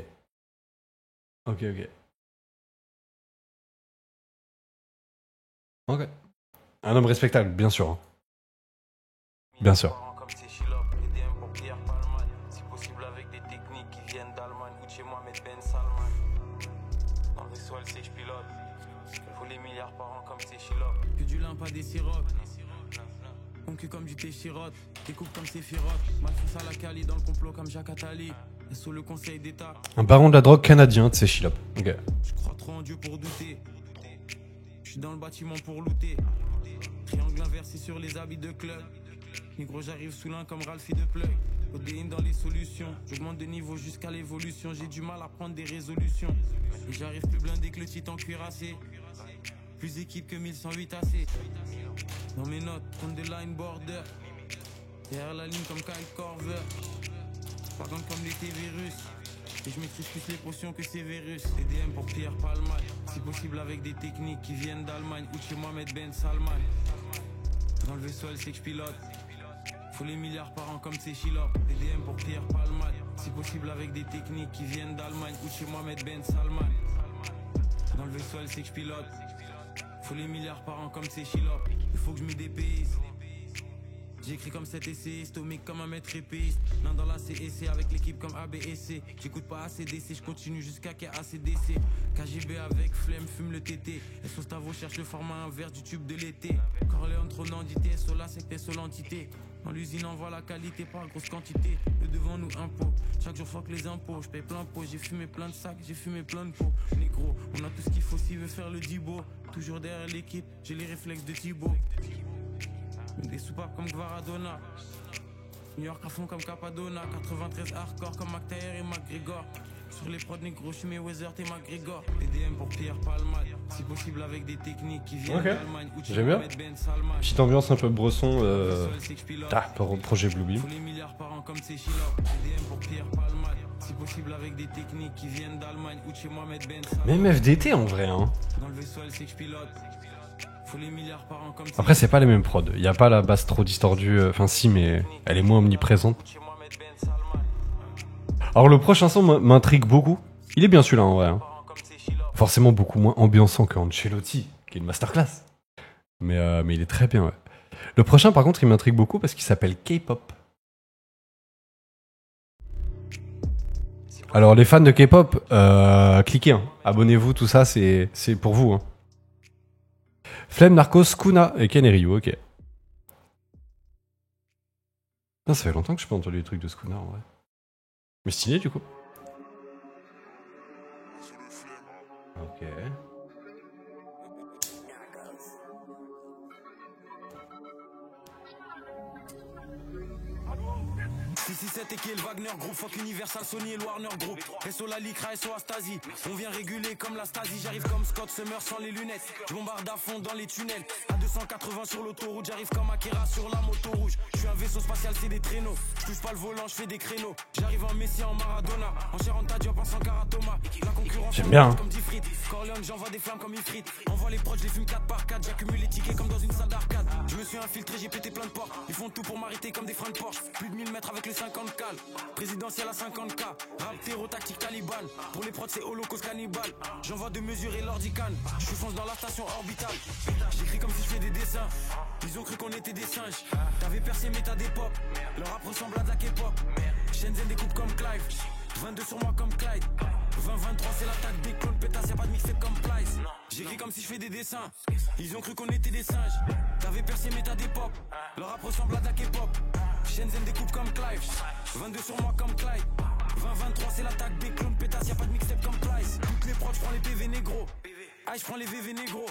Ok. Ok. Un homme respectable, bien sûr. Hein. Bien sûr. Que du lin, pas des sirops. Mon cul comme du thé chirote. Découpe comme Sephiroth. Malfous à la Cali dans le complot comme Jacques Attali. Et sous le conseil d'État. Un baron de la drogue canadien, c'est Chilop. Ok. Je crois trop en Dieu pour douter. Je suis dans le bâtiment pour looter. Triangle inversé sur les habits de club. Négro, j'arrive sous l'un comme Ralphie de Plug. ODN dans les solutions. J'augmente de niveau jusqu'à l'évolution. J'ai du mal à prendre des résolutions. Et j'arrive plus blindé que le titan cuirassé. Plus équipe que 1108 AC. Dans mes notes, compte de line border. Derrière la ligne comme Kyle Corver. Pas comme les T-Virus. Et je maîtrise plus les potions que Severus. Les DM pour Pierre Palmade. Si possible avec des techniques qui viennent d'Allemagne. Ou de chez Mohamed Ben Salman. Dans le vaisseau, elle sait que je pilote. Faut les milliards par an comme c'est Chilop. Les DM pour Pierre Palmade. Si possible avec des techniques qui viennent d'Allemagne. Ou de chez Mohamed Ben Salman. Dans le vaisseau, elle sait que je pilote. Faut les milliards par an comme c'est Chilop. Il faut que je me dépayse. J'écris comme cet essayiste, stomique comme un maître épéiste. L'un dans la CEC avec l'équipe comme ABSC. J'écoute pas ACDC, je continue jusqu'à qu'il y ait ACDC. KGB avec flemme, fume le TT. Et Sostavo cherche le format inverse du tube de l'été. Corleone trônant d'IT, Sola c'est tes l'entité. Dans l'usine on voit la qualité par grosse quantité. Le devant nous impôts, chaque jour fuck les impôts. Je paye plein pot, j'ai fumé plein de sacs, j'ai fumé plein de pots. Négro, on a tout ce qu'il faut s'il veut faire le Dibo. Toujours derrière l'équipe, j'ai les réflexes de Thibaut. Des soupapes comme Gvaradona. New York à fond comme Capadona. 93 hardcore comme McTayer et McGregor. Sur les prods négro, je suis Mayweather et McGregor. Les DM pour Pierre Palmade. Si possible avec des techniques qui viennent d'Allemagne. J'aime bien. Petite ambiance un peu bresson. Projet Bluebeam. Faut les milliards par an comme c'est Chilop. Les DM pour Pierre Palmade. Si possible avec des techniques qui viennent d'Allemagne. Ou de chez Mohamed Ben Salman. Même FDT en vrai. Hein. Dans le vaisseau, elle sait que je pilote. Après, c'est pas les mêmes prods. Il y a pas la basse trop distordue. Enfin, si, mais elle est moins omniprésente. Alors, le prochain son m'intrigue beaucoup. Il est bien celui-là en vrai. Hein. Forcément, beaucoup moins ambiançant que Ancelotti, qui est une masterclass. Mais il est très bien, ouais. Le prochain, par contre, il m'intrigue beaucoup parce qu'il s'appelle K-pop. Alors, les fans de K-pop, cliquez. Hein. Abonnez-vous, tout ça, c'est pour vous. Hein. Flemme, Narcos, Kuna et Ken et Ryu, ok. Non, ça fait longtemps que je n'ai pas entendu les trucs de Skuna en vrai. Mais stylé du coup. Ok. 667 et Kiel Wagner Group, fuck Universal, Sony et Warner Group. SO la Lycra, SO Astasie. On vient réguler comme la Stasi, j'arrive comme Scott Summer sans les lunettes. Je bombarde à fond dans les tunnels. À 280 sur l'autoroute, j'arrive comme Akira sur la moto rouge. Je suis un vaisseau spatial, c'est des traîneaux. Je touche pas le volant, je fais des créneaux. J'arrive en Messi, en Maradona. En chair en Diop, en Sankara Thomas. La concurrence, j'aime bien. Comme Tifrit. Corleone, j'envoie des flammes comme Ifrit. Envoie les proches, je les fume 4 par 4. J'accumule les tickets comme dans une salle d'arcade. Je me suis infiltré, j'ai pété plein de portes. Ils font tout pour m'arrêter comme des freins de Porsche. Plus de 1000 mètres avec le 50 cal. Présidentiel à 50K. Rap terreau tactique Taliban. Pour les prods c'est holocauste cannibale. J'envoie de mesurer l'ordicane. Je fonce dans la station orbitale. J'écris comme si je fais des dessins. Ils ont cru qu'on était des singes. T'avais percé mais t'as des pop. Leur rap ressemble à de la K-pop. Shenzhen découpe comme Clive. 22 sur moi comme Clyde. 20-23 c'est l'attaque des clones. Pétasse y'a pas de mixtape comme Plies. J'écris comme si je fais des dessins. Ils ont cru qu'on était des singes. T'avais percé mais t'as des pop. Leur rap ressemble à de la K-pop. Shenzhen découpe comme Clive. 22 sur moi comme Clyde. 20-23 c'est l'attaque des clones pétasse, y'a pas de mixtape comme Price. Toutes les prods, j'prends les PV négro. Ah, j'prends les VV négro.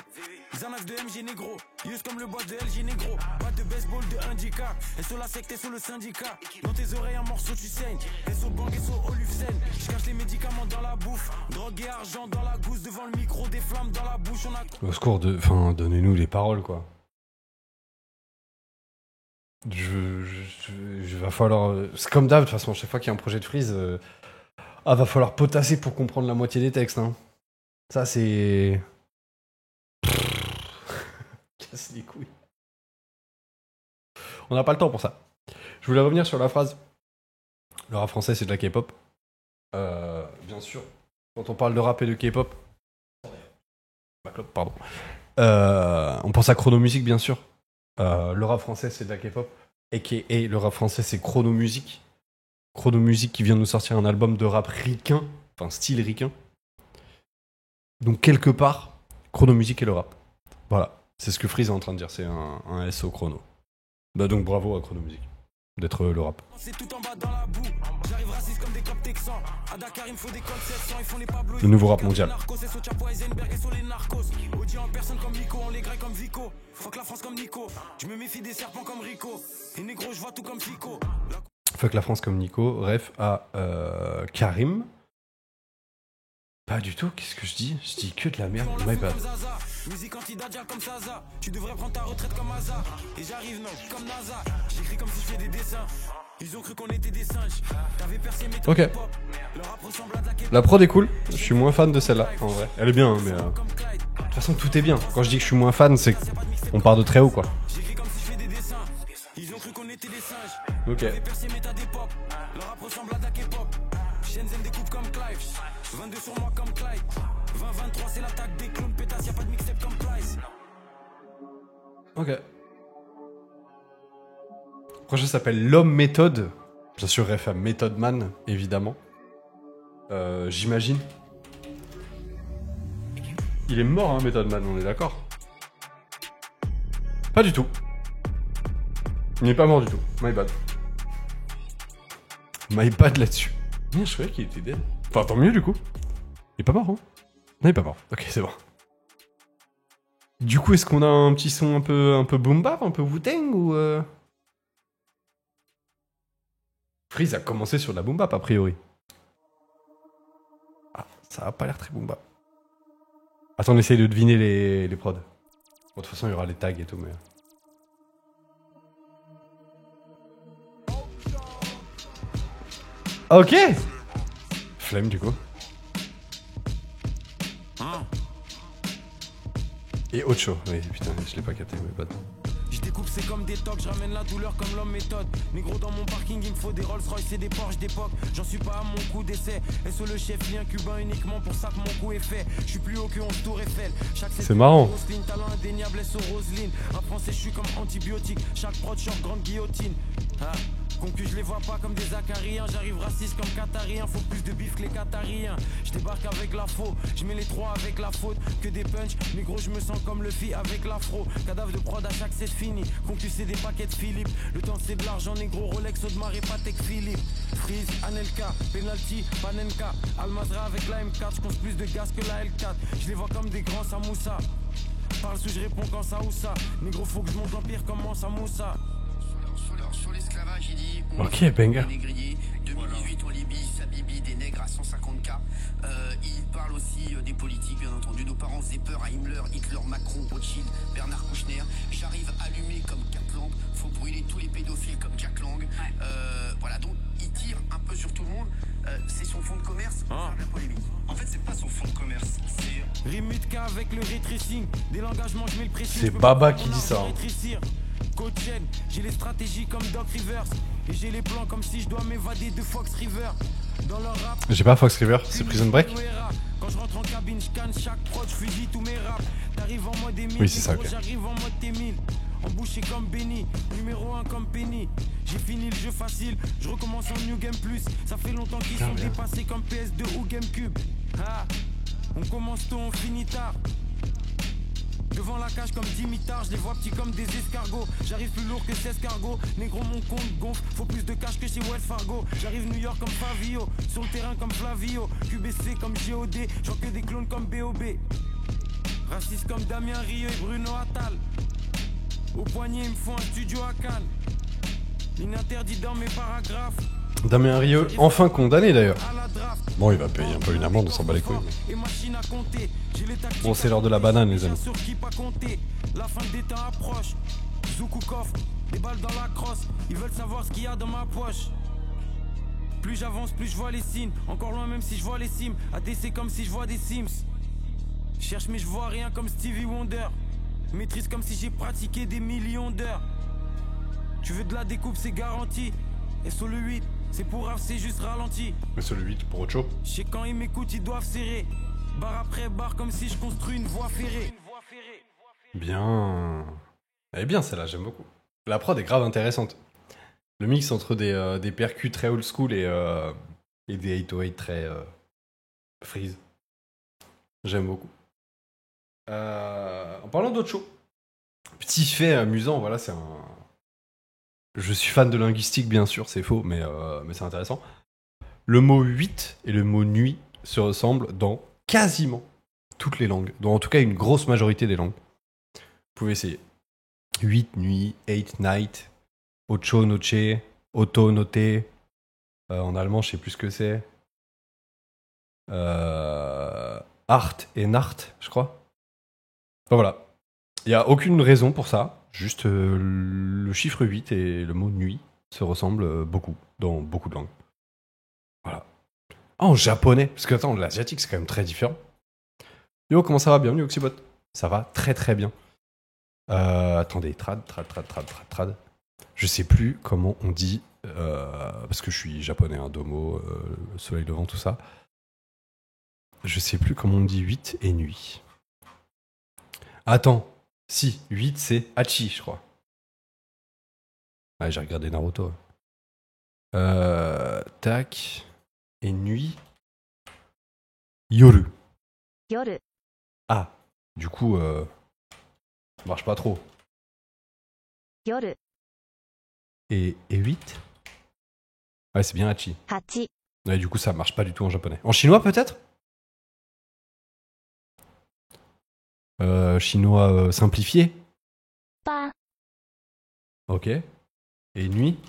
Xanax de MG négro. Use comme le boss de LG négro. Pas de baseball de handicap. Et sur la secte et sur le syndicat. Dans tes oreilles un morceau tu saignes. Et sur bang et sur Olufsen. J'cache les médicaments dans la bouffe. Drogue et argent dans la gousse. Devant le micro, des flammes dans la bouche. On a... Au secours, enfin, donnez-nous les paroles, quoi. Je va falloir... C'est comme d'hab, de toute façon, chaque fois qu'il y a un projet de Freeze, va falloir potasser pour comprendre la moitié des textes, hein. Ça, c'est... Casse les couilles. On n'a pas le temps pour ça. Je voulais revenir sur la phrase. Le rap français, c'est de la K-pop. Bien sûr, quand on parle de rap et de K-pop... Pardon. On pense à Chrono Music, bien sûr. Le rap français, c'est de la K-pop. Et le rap français, c'est Chrono Music. Chrono Music qui vient de nous sortir un album de rap ricain. Enfin, style ricain. Donc, quelque part, Chrono Music et le rap. Voilà. C'est ce que Freeze est en train de dire. C'est un SO Chrono. Bah donc, bravo à Chrono Music d'être le rap. Le nouveau rap mondial. Fuck la France comme Nico. Ref à Karim. Pas du tout, qu'est-ce que je dis? Je dis que de la merde, my bad. Musique anti-dadia comme Zaza. Tu devrais prendre ta retraite comme Hazard. Et j'arrive non, comme NASA. J'écris comme si je fais des dessins. Ils ont cru qu'on était des singes. T'avais percé mes ok. La prod est cool. Je suis moins fan de celle-là, en vrai. Elle est bien, hein, mais... De toute façon, tout est bien. Quand je dis que je suis moins fan, c'est qu'on part de très haut, quoi. J'écris comme si je fais des dessins. Ils ont cru qu'on était des singes. Ok. T'avais percé méta d'époque. Le rap ressemble à de la K-pop. Shenzhen découpe comme Clive. 22 sur moi comme Clyde. 20-23 c'est l'attaque des clones pétasse, y'a pas de mixtape comme Price. Ok. Le projet s'appelle L'Homme Méthode. Bien sûr, ref à Method Man, évidemment. J'imagine. Il est mort, hein, Method Man, on est d'accord? Pas du tout. Il n'est pas mort du tout. My bad. My bad là-dessus. Je croyais qu'il était dead. Enfin, tant mieux du coup. Il est pas mort, hein? Non, il est pas mort. Ok, c'est bon. Du coup, est-ce qu'on a un petit son un peu boom bap, un peu Wu-Tang ou Freeze a commencé sur de la boom bap a priori. Ah, ça a pas l'air très boom bap. Attends, on essaye de deviner les prods. Bon, de toute façon, il y aura les tags et tout, mais... Ok. Flemme du coup. Et Ocho, oui putain, je l'ai pas capté, mais pas de... Je découpe c'est comme des tocs, je ramène la douleur comme l'homme méthode. Négro dans mon parking, il me faut des Rolls Royce et des Porsche d'époque. J'en suis pas à mon coup d'essai. Et sur le chef, lien cubain uniquement pour ça que mon coup est fait. Je suis plus haut que 11 tours Eiffel. C'est marrant. Talent indéniable, sur Roselyne. En français, je suis comme antibiotique. Chaque prod, short, grande guillotine. Ah. Concu, je les vois pas comme des acariens. J'arrive raciste comme qatarien. Faut plus de bif que les qatariens. Je débarque avec la faux. Je mets les trois avec la faute. Que des punch. Mais gros, je me sens comme le fi avec l'afro. Cadavre de prod à chaque c'est fini. Concu, c'est des paquets de Philippe. Le temps, c'est de l'argent. Négro, Rolex, Audemars et Patek Philippe. Freeze, Anelka. Penalty, Panenka. Almazra avec la M4. Je compte plus de gaz que la L4. Je les vois comme des grands Samoussa. Parle sous, je réponds quand ça ou ça. Négro, faut que je monte l'empire comme Samoussa. Sur l'esclavage, il dit... Ok, banger. 2018 en Libye, Sabibi, des nègres à 150K. Il parle aussi des politiques, bien entendu. Nos parents faisaient peur à Himmler, Hitler, Macron, Rothschild, Bernard Kouchner. J'arrive allumé comme Kaplan. Faut brûler tous les pédophiles comme Jack Lang. Voilà, donc il tire un peu sur tout le monde. C'est son fonds de commerce pour faire de la polémique. En fait, c'est pas son fonds de commerce, c'est... Rimutka avec le ray tracing. Dès l'engagement, je mets le pressing. C'est Baba qui dit ça. Coachen, j'ai les stratégies comme Doc Rivers. Et j'ai les plans comme si je dois m'évader de Fox River. Dans leur rap. J'ai pas Fox River, c'est Prison Break. Quand je rentre en cabine, je canne chaque prod, je fusille tous mes raps. T'arrives en mode Emile, oui, c'est ça, okay. J'arrive en mode T1000. Embouché comme Benny, numéro 1 comme Penny. J'ai fini le jeu facile, je recommence en New Game Plus. Ça fait longtemps qu'ils sont dépassés comme PS2 ou GameCube. Ah, on commence tôt, on finit tard. Devant la cage comme Dimitar, je les vois petits comme des escargots. J'arrive plus lourd que 16 cargos. Négro, mon compte gonfle, faut plus de cash que chez Wells Fargo. J'arrive New York comme Favio, sur le terrain comme Flavio. QBC comme GOD, j'en que des clones comme BOB. Raciste comme Damien Rieu et Bruno Attal. Au poignet, ils me font un studio à Cannes. Ininterdit dans mes paragraphes. Damien Rieu, enfin condamné d'ailleurs. Bon, il va payer un peu une amende, on s'en bat les couilles. Bon, c'est l'heure de la banane, les amis. La fin des temps approche. Zoukou coffre, des balles dans la crosse. Ils veulent savoir ce qu'il y a dans ma poche. Plus j'avance, plus je vois les signes. Encore loin, même si je vois les cimes. ADC comme si je vois des Sims. Cherche, mais je vois rien comme Stevie Wonder. Maîtrise comme si j'ai pratiqué des millions d'heures. Tu veux de la découpe, c'est garanti. Et sur le 8, c'est pour raf, c'est juste ralenti. Mais sur le 8 pour autre chose. Je sais quand ils m'écoutent, ils doivent serrer. Barre après barre, comme si je construis une voie ferrée. Bien. Elle est bien celle-là, j'aime beaucoup. La prod est grave intéressante. Le mix entre des percus très old school et des 808 très freeze. J'aime beaucoup. En parlant d'autre chose, petit fait amusant, voilà, c'est un... Je suis fan de linguistique, bien sûr, c'est faux, mais c'est intéressant. Le mot 8 et le mot nuit se ressemblent dans quasiment toutes les langues, dans en tout cas une grosse majorité des langues. Vous pouvez essayer. 8, nuit, 8, night, ocho, noche, auto, noté. En allemand, je sais plus ce que c'est. Art et Nacht, je crois. Enfin, voilà. Il n'y a aucune raison pour ça. Juste le chiffre 8 et le mot nuit se ressemblent beaucoup dans beaucoup de langues. Voilà. En japonais, parce que attends, l'asiatique c'est quand même très différent. Yo, comment ça va? Bienvenue Oxybot. Ça va très très bien. Attendez, trad. Je sais plus comment on dit, parce que je suis japonais, hein, domo, soleil levant, tout ça. Je sais plus comment on dit 8 et nuit. Attends, si, 8 c'est Hachi, je crois. Ouais, j'ai regardé Naruto. Tac. Et nuit. Yoru. Yoru. Ah, du coup, ça marche pas trop. Yoru. Et 8? Ouais, c'est bien Hachi. Hachi. Ouais, du coup, ça marche pas du tout en japonais. En chinois, peut-être? Chinois simplifié. Pa. Ok. Et nuit?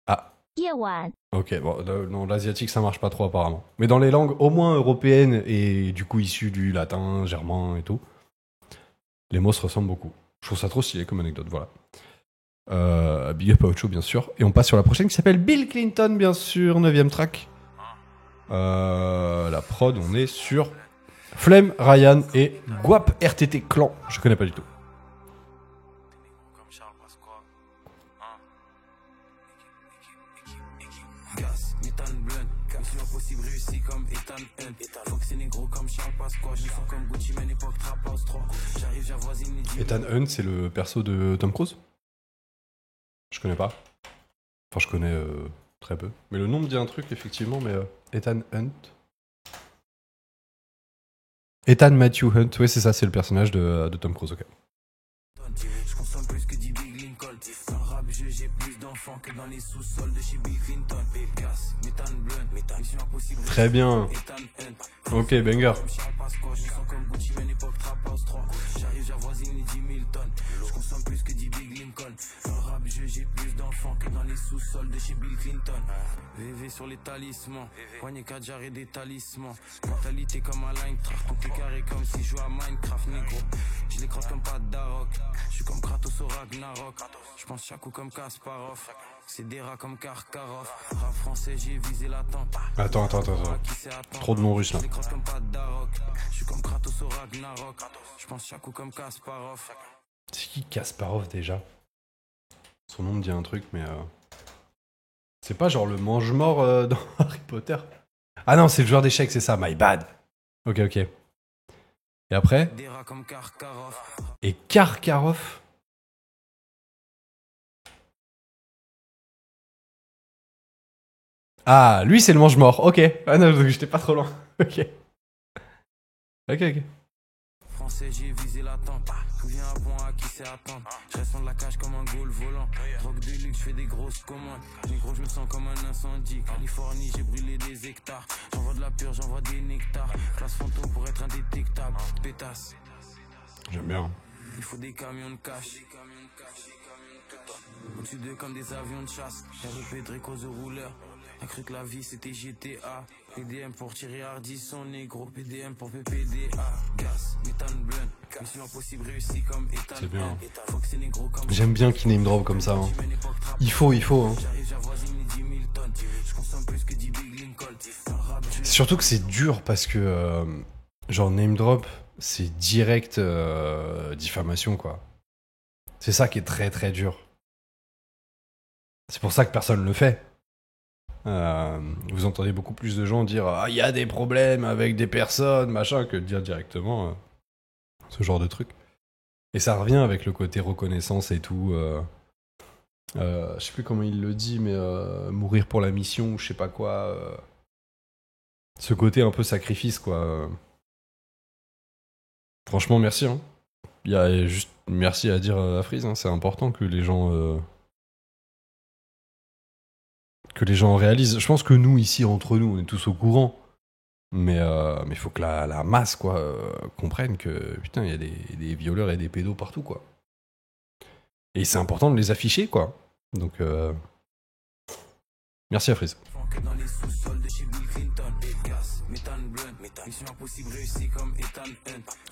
Ah. Yewan. Ok, bon, non, l'asiatique ça marche pas trop apparemment. Mais dans les langues au moins européennes et du coup issues du latin, germain et tout, les mots se ressemblent beaucoup. Je trouve ça trop stylé comme anecdote, voilà. Big up à Ocho, bien sûr. Et on passe sur la prochaine qui s'appelle Bill Clinton, bien sûr, 9ème track. La prod, on est sur Flemme, Ryan et Guap RTT Clan. Je connais pas du tout. Ethan Hunt, c'est le perso de Tom Cruise? Je connais pas. Enfin, je connais très peu. Mais le nom me dit un truc, effectivement, mais Ethan Hunt. Ethan Matthew Hunt, oui, c'est ça, c'est le personnage de Tom Cruise, ok. Je consomme plus que dit Big Lincoln. Dans le rap jeu, j'ai plus d'enfants que dans les sous-sols de chez Bill Clinton. Gas, méthane blunt, mission impossible. Très bien. Ok, banger. J'arrive, j'avoisine les 10 000 tonnes. Je consomme plus que dit Big Lincoln. Dans le rap jeu, j'ai plus d'enfants que dans les sous-sols de chez Bill Clinton. VV sur les talismans, poignet Kadjar et des talismans. Mentalité comme un line track, tout est carré comme si je jouais à Minecraft, négro. Je les crosse comme pas d'Arok, je suis comme Kratos au Ragnarok. Je pense chaque coup comme Kasparov, c'est des rats comme Karkarov. Rap français, j'ai visé la tente. Attends. Trop de noms russes là. Je les crosse comme pas d'Arok, je suis comme Kratos au Ragnarok. Je pense chaque coup comme Kasparov. C'est qui Kasparov déjà? Son nom me dit un truc, mais c'est pas genre le mange-mort dans Harry Potter? Ah non, c'est le joueur d'échecs, c'est ça, my bad. Ok. Et après? Des rats comme Karkarov. Et Karkarov? Ah, lui c'est le mange-mort, ok. Ah non, j'étais pas trop loin. Ok. français, j'ai visé la tente. Souviens à point à qui c'est attendre. Je reste de la cage comme un goal volant. Drogue de luxe, je fais des grosses commandes. Négro, je me sens comme un incendie. Californie, j'ai brûlé des hectares. J'envoie de la pure, j'envoie des nectars. Classe fantôme pour être indétectable. Pétasse. J'aime bien. Il faut des camions de cash. Au-dessus d'eux comme des avions de chasse. REP Draco the Rouleur. A cru que la vie c'était GTA. PDM pour tirer Hardy son négro. PDM pour PPDA. Gas, méthane blunt. Mission impossible réussi comme Ethan. C'est bien. Fox et négro comme. J'aime bien qu'il name drop comme ça. Hein. Il faut. Hein. J'arrive, j'avoisine les 10 000 tonnes. Je consomme plus que 10 Big Lincoln. Surtout que c'est dur parce que genre name drop, c'est direct diffamation quoi. C'est ça qui est très très dur. C'est pour ça que personne le fait. Vous entendez beaucoup plus de gens dire ah il y a des problèmes avec des personnes machin que de dire directement ce genre de truc. Et ça revient avec le côté reconnaissance et tout. Je sais plus comment il le dit mais mourir pour la mission ou je sais pas quoi. Ce côté un peu sacrifice quoi. Franchement merci. Hein. Il y a juste merci à dire à Freeze. Hein. C'est important que les gens réalisent. Je pense que nous, ici, entre nous, on est tous au courant. Mais il faut que la masse, quoi, comprenne que, putain, il y a des violeurs et des pédos partout, quoi. Et c'est important de les afficher, quoi. Donc, merci à Freeze.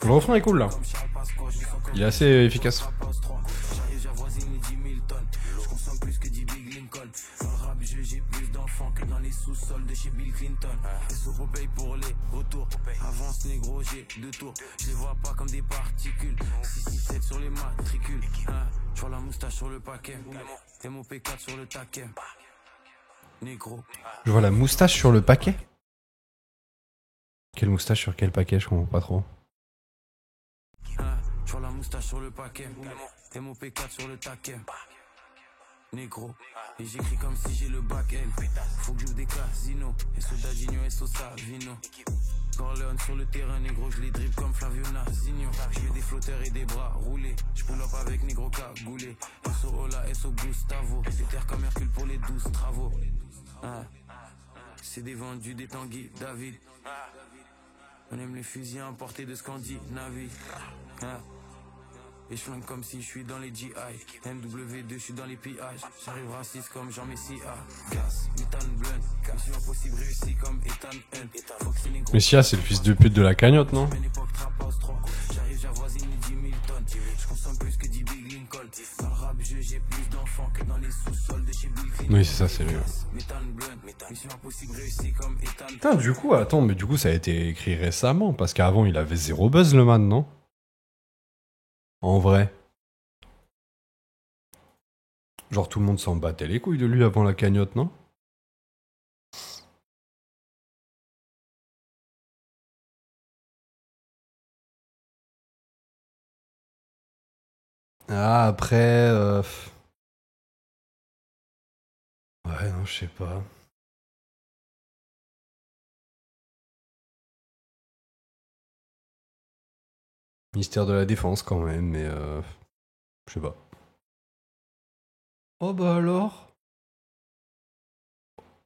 Le refrain est cool, là. Il est assez efficace. J'ai plus d'enfants que dans les sous-sols de chez Bill Clinton. SO paye pour les retours. Avance négro, j'ai 2 tours. Je les vois pas comme des particules. 667 sur les matricules. Je vois la moustache sur le paquet. MOP4 sur le taquet. Négro. Je vois la moustache sur le paquet. Quelle moustache sur quel paquet? Je comprends pas trop. Je vois la moustache sur le paquet. MOP4 sur le taquet. Négro, et j'écris comme si j'ai le back-end. Faut que j'ouvre des casinos. Et Soldadinho et Sosa Vino. Corleone sur le terrain, négro, je les dribble comme Flavio Nazino. J'ai des flotteurs et des bras roulés. Je pull up avec négro cagoulé. SO Ola, SO Gustavo. C'est terre comme Hercule pour les 12 travaux. C'est des vendus des Tanguy David. On aime les fusils importés de Scandinavie. Et je flingue comme si je suis dans les GI. MW2, je suis dans les PI. J'arrive raciste comme Jean Messia. Gas, méthane blunt. Mission impossible réussi comme Ethan Hunt. Messia, c'est le fils de pute de la cagnotte, non? J'arrive, j'avoisine les 10 000 tonnes. Je consomme plus que 10 Big Lincoln. Dans le rap, j'ai plus d'enfants que dans les sous-sols de chez Bill Clinton. Oui, c'est ça, c'est lui. Méthane blunt. Mission impossible réussi comme Ethan Hunt. Putain, du coup, attends, mais du coup, ça a été écrit récemment. Parce qu'avant, il avait zéro buzz, le man, non? En vrai. Genre tout le monde s'en battait les couilles de lui avant la cagnotte, non? Ah, après... Ouais, non, je sais pas. Ministère de la Défense quand même, mais je sais pas. Oh bah alors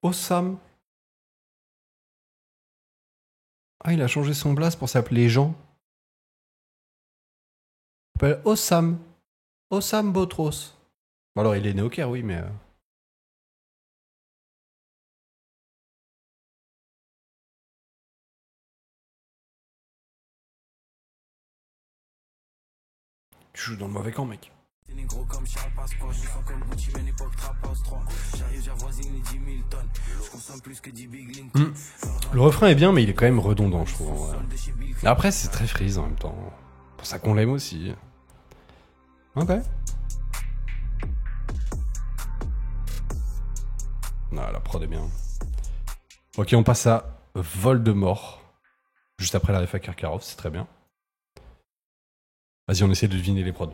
Osam. Ah, il a changé son blaze pour s'appeler Jean. Il s'appelle Osam. Osam Botros. Bon alors il est né au Caire, oui, mais... Tu joues dans le mauvais camp, mec. Négro comme Charles Pasqua, je sens comme Gucci, mais l'époque Trap House 3. J'arrive, j'avoisine les 10 000 tonnes. Je consomme plus que 10 Big Lincoln. Le refrain est bien, mais il est quand même redondant, je trouve. Ouais. Après, c'est très Freeze en même temps. C'est pour ça qu'on l'aime aussi. Ok. Non, la prod est bien. Ok, on passe à Voldemort. Juste après la ref à Karkaroff, c'est très bien. Vas-y, on essaie de deviner les prods.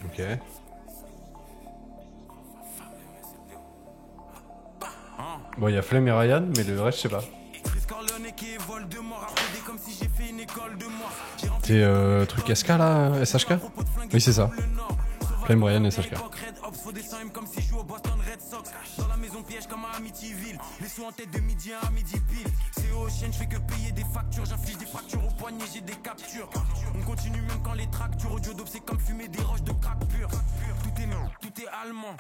Ok. Bon, il y a Flemme et Ryan, mais le reste, je sais pas. T'es truc SK là, SHK? Oui, c'est ça. Flemme, Ryan et SHK. Dans la maison piège comme à Amityville. Les sous en tête de midi à midi pile. C'est au chien, je fais que payer des factures. J'affiche des fractures au poignet, j'ai des captures. On continue même quand les tractures. Audio dope, c'est comme fumer des roches de crack pur. Tout est allemand.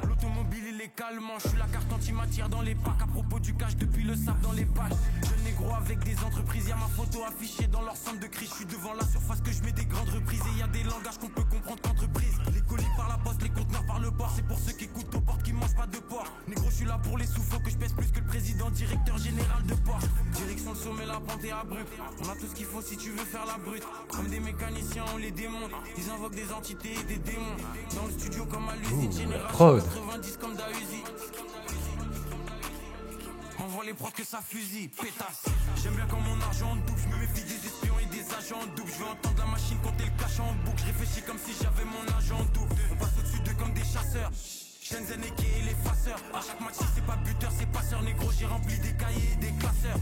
L'automobile, il est calmant. Je suis la carte anti-matière dans les packs. À propos du cash, depuis le sable dans les pages. Jeune négro avec des entreprises. Y'a ma photo affichée dans leur centre de crise. Je suis devant la surface que je mets des grandes reprises. Et y a des langages qu'on peut comprendre qu'entreprise. Les colis par la poste, les conteneurs par le port. C'est pour ceux qui écoutent aux portes qui mangent pas de porc. Négro, je suis là pour les sous, faut que je pèse plus que le président, directeur général de Porsche. Direction le sommet, la pente est abrupte. On a tout ce qu'il faut si tu veux faire la brute. Comme des mécaniciens, on les démonte. Ils invoquent des entités et des démons. Dans le studio comme à l'usine, génération 90 comme d'Auzi. Envoie les prods que ça fusille, pétasse. J'aime bien quand mon argent double, je me méfie des espions et des agents doubles. Je veux entendre la machine compter le cash en boucle. Je réfléchis comme si j'avais mon agent double. On passe au-dessus d'eux comme des chasseurs. Shenzhen et Kay et les faceurs. À chaque match, c'est pas buteur, c'est passeur. Négro, j'ai rempli des cahiers et des classeurs.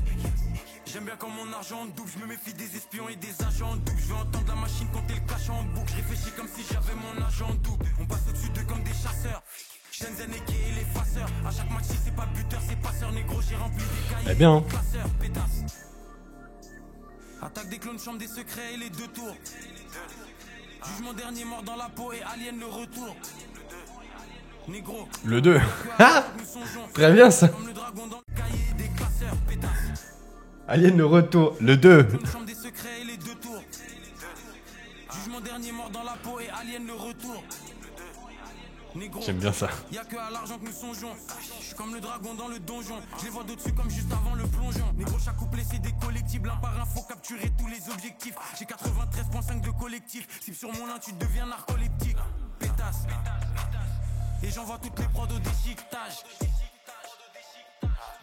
J'aime bien quand mon argent double, je me méfie des espions et des agents doubles. Je veux entendre la machine compter le cash en boucle. Je réfléchis comme si j'avais mon agent double. On passe au-dessus d'eux comme des chasseurs. Shenzhen et Kay et les faceurs. À chaque match, c'est pas buteur, c'est passeur. Négro, j'ai rempli des cahiers et des classeurs. Pétasse. Attaque des clones, chambre des secrets et les deux tours. Jugement dernier, mort dans la peau et Alien le retour. Négro. Le 2. Ah, très bien ça. Alien le retour. Le 2. Chambre des secrets et les deux tours. Jugement dernier, mort dans la peau et Alien le retour. J'aime bien ça. Y'a que à l'argent que nous songeons. Je suis comme le dragon dans le donjon. Je les vois d'au-dessus comme juste avant le plongeon. Négro, chaque couplet c'est des collectibles. Un par un, faut capturer tous les objectifs. J'ai 93.5 de collectif. Si sur mon lin tu deviens narcoleptique. Pétasse. Et j'envoie toutes les prods au déchiquetage.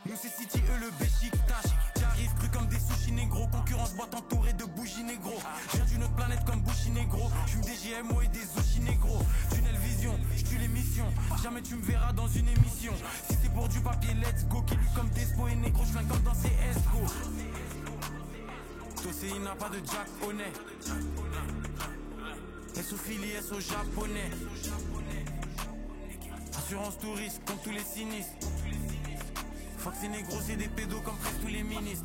Nous c'est City, eux le béchiquetage. J'arrive cru comme des sushis négro. Concurrence boîte entourée de bougies négro. Je viens d'une autre planète comme Bushi négro. J'fume des GMO et des sushis négro. Tunnel vision, j'tue l'émission. Jamais tu me verras dans une émission. Si c'est pour du papier, let's go. Qui lui comme Despo et négro. J'flingue comme dans CSGO. Tosé, il n'a pas de Jack honnête. S au Philly, S au japonais. Assurance touriste, comme tous les sinistres. Fuck ces négros, c'est des pédos comme presque tous les ministres.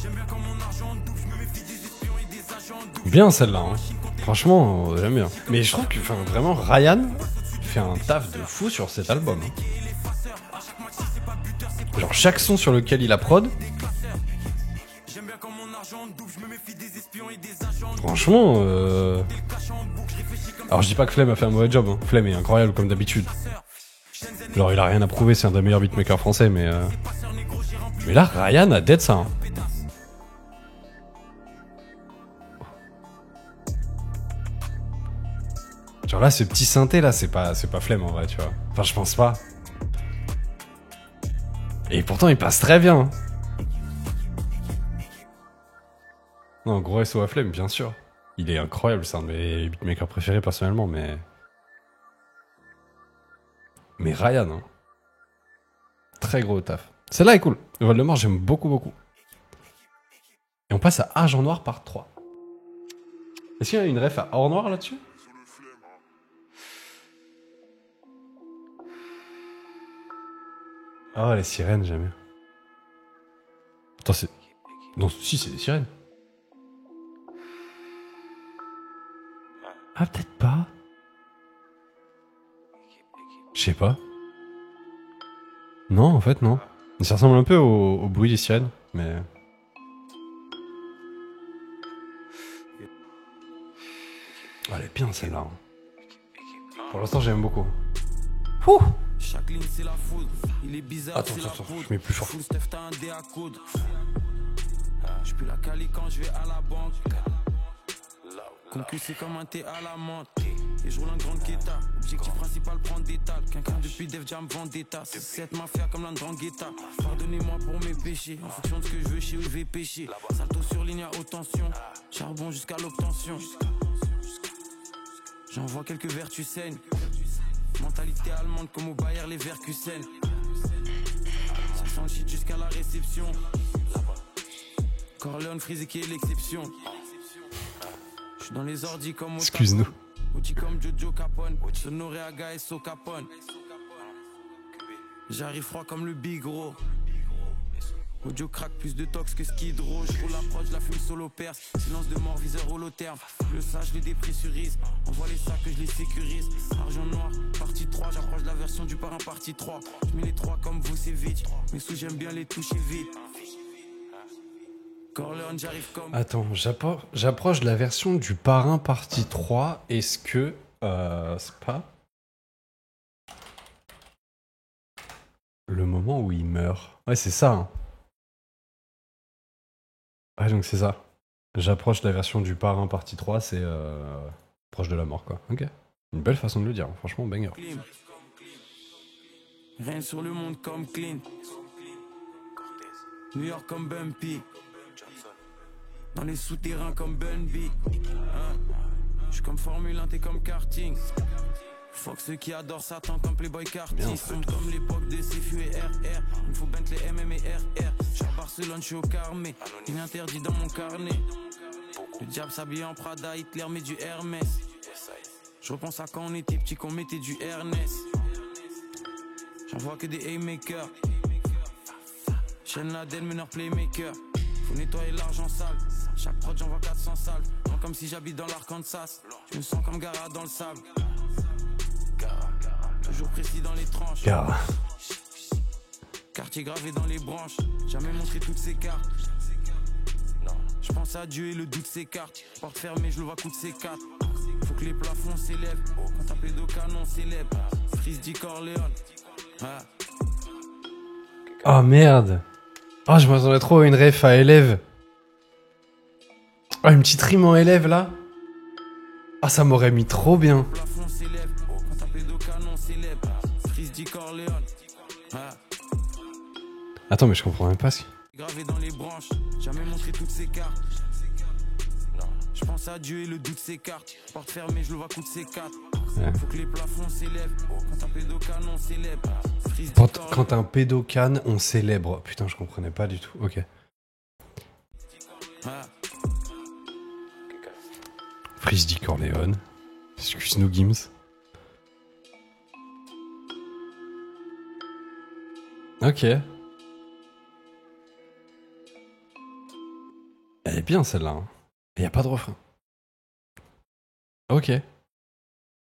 J'aime bien quand mon argent double, je me méfie des espions et des agents doubles. Bien celle-là, hein. Franchement, j'aime bien. Mais je trouve que vraiment Ryan fait un taf de fou sur cet album. Hein. Genre chaque son sur lequel il a prod. Franchement, alors je dis pas que Flemme a fait un mauvais job, hein. Flemme est incroyable comme d'habitude. Genre il a rien à prouver, c'est un des meilleurs beatmakers français, mais là Ryan a dead ça. Hein. Genre là ce petit synthé là, c'est pas Flemme en vrai, tu vois. Enfin je pense pas. Et pourtant il passe très bien. Hein. Non, gros SO à Flemme, bien sûr. Il est incroyable, c'est un de mes beatmakers préférés personnellement, mais Ryan, hein. Très gros taf. Celle-là est cool. Le Voldemort, j'aime beaucoup, beaucoup. Et on passe à Argent Noir part 3. Est-ce qu'il y a une ref à Or Noir là-dessus? Ah, les sirènes, j'aime bien. Attends, c'est... Non, si, c'est des sirènes. Ah, peut-être pas. Je sais pas. Non, en fait, non. Ça ressemble un peu au bruit des sirènes, mais... Oh, elle est bien, celle-là. Pour l'instant, j'aime beaucoup. Ouh. Chaque ligne c'est la foudre, il est bizarre. Attends, je mets plus fort. Full Steph, t'as un dé à coudre. Je plus la cali quand je vais à la banque. Concu c'est comme un thé à la menthe. Et je roule un grand guetta. Objectif principal prendre des tales. Quelqu'un depuis Def Jam Vendetta. C'est cette mafia comme l'Andrangheta. Pardonnez-moi pour mes péchés. En fonction de ce que je veux, chez où je vais pêcher. Salto sur ligne à haute tension. Charbon jusqu'à l'obtention. J'envoie quelques verres, tu saignes. Mentalité allemande comme au Bayer Leverkusen. l'exception. Corleone frisé qui est l'exception. Je suis dans les ordis comme Excuse-nous. Outil comme Jojo Capone. Sonoré Aga et So Capone. J'arrive froid comme le Big Ro. Audio crack plus de tox que Skid Row. Je roule l'approche, la fume solo perce. Silence de mort, viseur holotherme. Le sage, je les dépressurise. Envoie les sacs que je les sécurise. Argent noir, partie 3. J'approche la version du parrain, partie 3. Je mets les 3 comme vous, c'est vite. Mais sous, j'aime bien les toucher vite. Corleone, j'arrive comme. Attends, j'approche de la version du parrain partie 3. Est-ce que c'est pas le moment où il meurt? Ouais, c'est ça. Hein. Ouais, donc c'est ça. J'approche de la version du parrain partie 3, c'est proche de la mort, quoi. Ok. Une belle façon de le dire, hein. Franchement, banger. Rien sur le monde comme Clean. New York comme Bumpy. Dans les souterrains comme Bunby. Je suis comme Formule 1, t'es comme karting. Fuck ceux qui adorent Satan comme Playboy Carty. Sont comme l'époque des CFU et RR. Il me faut Bentley MM et RR. Je suis à Barcelone, je suis au Carmé. Il est interdit dans mon carnet. Le diable s'habille en Prada, Hitler met du Hermès. Je repense à quand on était petit, qu'on mettait du Ernest. J'en vois que des haymakers. Chaîne Laden, meneur playmaker. Faut nettoyer l'argent sale. Chaque prod j'envoie 400 salves. Non comme si j'habite dans l'Arkansas. Je me sens comme Gara dans le sable. Toujours précis dans les tranches. Gara. Quartier gravé dans les branches. Jamais montré toutes ces cartes. Je pense à Dieu et le doute s'écarte. Porte fermée, je le vois coup de ses quatre. Faut que les plafonds s'élèvent. Quand t'as pédocanon célèbre. Frise dit Corleone. Oh merde. Oh, je m'attendais trop à une ref à élève. Oh, une petite rime en élève là. Ah, ça m'aurait mis trop bien. Attends, mais je comprends même pas ce. Gravé dans les branches, jamais montré toutes ces cartes. Je pense à Dieu et le doute s'écarte. Porte fermée, je le vois coup de ses quatre. Faut que les plafonds s'élèvent. Quand un pédocanon célèbre. Quand un pédocane, on célèbre. Putain, je comprenais pas du tout. Ok. Freeze dit Corleone. Excuse-nous, Gims. Ok. Elle est bien celle-là. Hein. Et y a pas de refrain. Ok.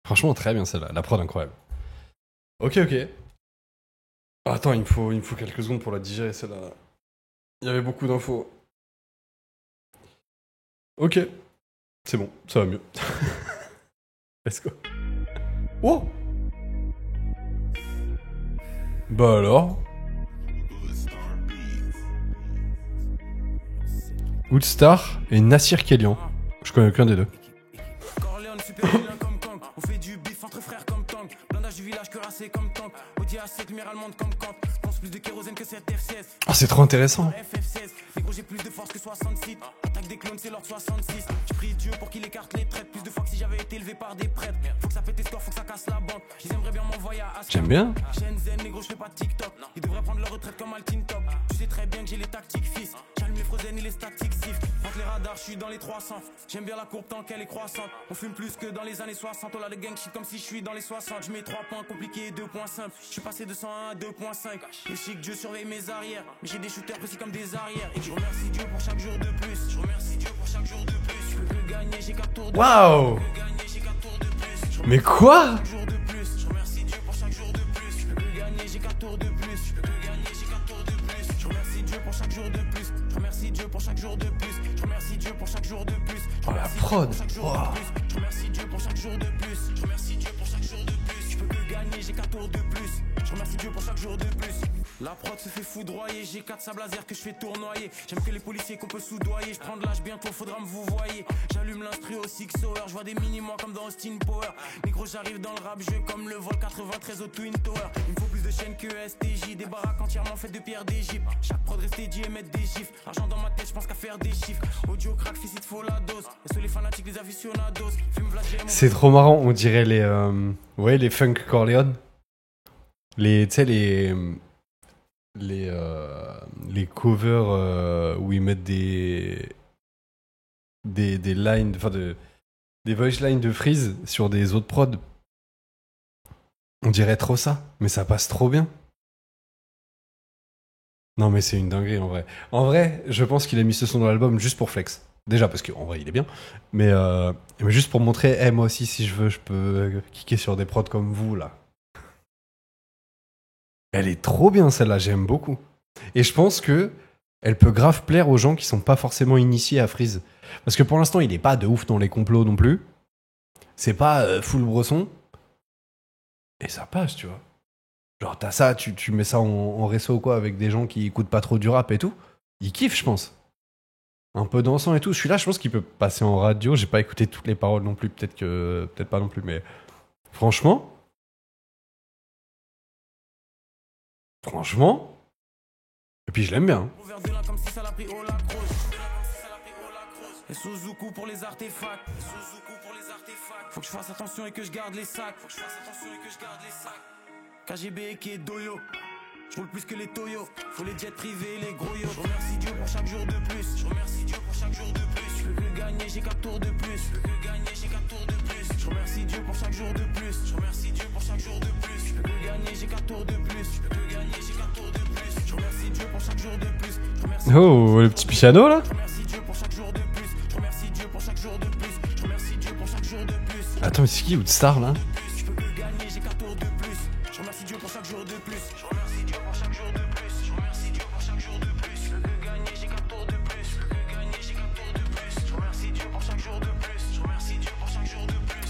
Franchement, très bien celle-là. La prod incroyable. Ok. Attends, il me faut quelques secondes pour la digérer celle-là. Il y avait beaucoup d'infos. Ok. C'est bon, ça va mieux. Let's go. Oh! Bah alors? Woodstar et Nassir Kélian. Je connais aucun des deux. Corleone, super vilain comme Kang. On fait du bif entre frères comme Tank. Blindage du village cuirassé comme Tank. Audi A7, lumière allemande comme Kant. Pense plus de kérosène que cette F16. Ah, c'est trop intéressant. FF16. Les gros, j'ai plus de force que 66. Attaque des clones, c'est l'ordre 66. Je prie Dieu pour qu'il écarte les traites. Plus de fois que si j'avais été élevé par des prêtres. Faut que ça pète tes scores, faut que ça casse la banque. Ils aimeraient bien m'envoyer à Ascom. J'aime bien. Shenzhen, les gros, je fais pas de TikTok. Ils devraient prendre leur retraite comme Altin Top. Tu sais très bien que j'ai les tactiques fils. J'allume les Frozen et les statiques sif. Entre les radars, je suis dans les 300. J'aime bien la courbe tant qu'elle est croissante. On fume plus que dans les années 60. On a le gang shit comme si je suis dans les 60. Je mets 3 points compliqués et 2 points simples. Je suis passé de 101 à 2.5. Je sais que Dieu surveille mes arrières. Mais j'ai des shooters précis comme des arrières. Et je remercie Dieu pour chaque jour de plus. Je remercie Dieu pour chaque jour de plus. Je peux que gagner, j'ai 4 tours de plus. Waouh! Mais quoi? Je remercie Dieu pour chaque jour de plus. Je peux que gagner, j'ai 4 tours de plus. Je peux que gagner, j'ai 4 tours de plus. Je remercie Dieu pour chaque jour de plus. Je remercie Dieu pour chaque jour de plus. Je remercie Dieu pour chaque jour de plus. Oh la prod! Wow. Je remercie Dieu pour chaque jour de plus. Je remercie Dieu pour chaque jour de plus. Je peux que gagner, j'ai 4 tours de plus. Je remercie Dieu pour chaque jour de plus. La prod se fait foudroyer, j'ai 4 sables laser que je fais tournoyer. J'aime que les policiers qu'on peut soudoyer. Je prends de l'âge bientôt, faudra me vous voyez. J'allume l'instru au 6 hour, je vois des mini-mois comme dans Austin Power. Négro, j'arrive dans le rap jeu comme le vol 93 au Twin Tower. Il me faut plus de chaînes que STJ, des baraques entièrement faites de pierre d'Égypte. Chaque prod reste dédié et mettre des chiffres. Argent dans ma tête, je pense qu'à faire des chiffres. Audio crack, fils, il te faut la dose. Et sur les fanatiques, les aficionados. C'est trop marrant, on dirait les ouais, les funk Corleone. Tu sais les les covers où ils mettent des lines, enfin des voice lines de Freeze sur des autres prods. On dirait trop ça, mais ça passe trop bien. Non, mais c'est une dinguerie en vrai. En vrai, je pense qu'il a mis ce son dans l'album juste pour flex. Déjà parce qu'en vrai, il est bien. Mais juste pour montrer, moi aussi, si je veux, je peux kicker sur des prods comme vous, là. Elle est trop bien, celle-là. J'aime beaucoup. Et je pense que elle peut grave plaire aux gens qui sont pas forcément initiés à Freeze. Parce que pour l'instant, il est pas de ouf dans les complots non plus. C'est pas full Bresson. Et ça passe, tu vois. Genre, t'as ça, tu mets ça en réseau ou quoi avec des gens qui écoutent pas trop du rap et tout. Ils kiffent, je pense. Un peu dansant et tout. Celui-là, je pense qu'il peut passer en radio. J'ai pas écouté toutes les paroles non plus. Peut-être pas non plus, mais franchement. Et puis je l'aime bien. Et Suzuku pour les artefacts. Faut que je fasse attention et que je garde les sacs. KGB qui est doyo. Je roule plus que les Toyo. Faut les jets privés, les gros yo. Je remercie Dieu pour chaque jour de plus. Je peux que gagner, j'ai 4 tours de plus. Je remercie Dieu pour chaque jour de plus. Je peux que gagner, j'ai 4 tours de plus. Je remercie Dieu pour chaque jour de plus. Oh, le petit piano là. Attends, mais c'est qui Woodstar là?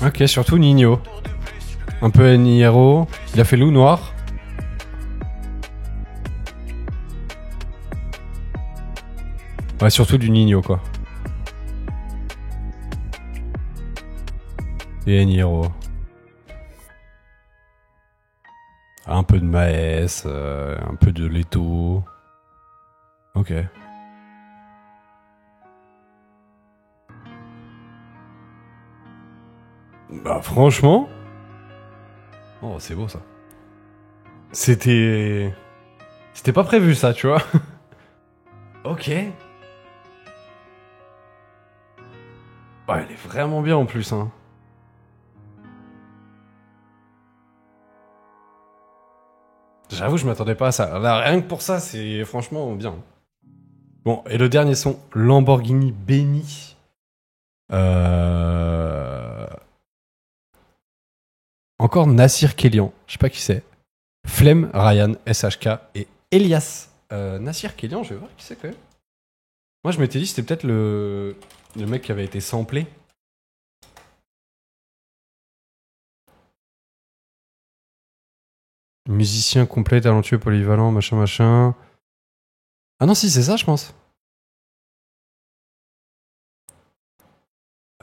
Ok, surtout Nino. Un peu Niro. Il a fait Loup Noir. Ouais, surtout du Nino quoi. Et Niro. Un peu de Maes, un peu de Leto. Ok. Bah franchement. Oh, c'est beau ça. C'était pas prévu ça, tu vois. Ok. Ouais, elle est vraiment bien en plus, hein. J'avoue, je m'attendais pas à ça. Là, rien que pour ça, c'est franchement bien. Bon, et le dernier son, Lamborghini Benny. Encore Nassir Kélian, je sais pas qui c'est. Flemme, Ryan, SHK et Elias. Nassir Kélian, je vais voir qui c'est quand même. Moi, je m'étais dit c'était peut-être le mec qui avait été samplé. Musicien complet, talentueux, polyvalent, machin, machin. Ah non, si, c'est ça, je pense.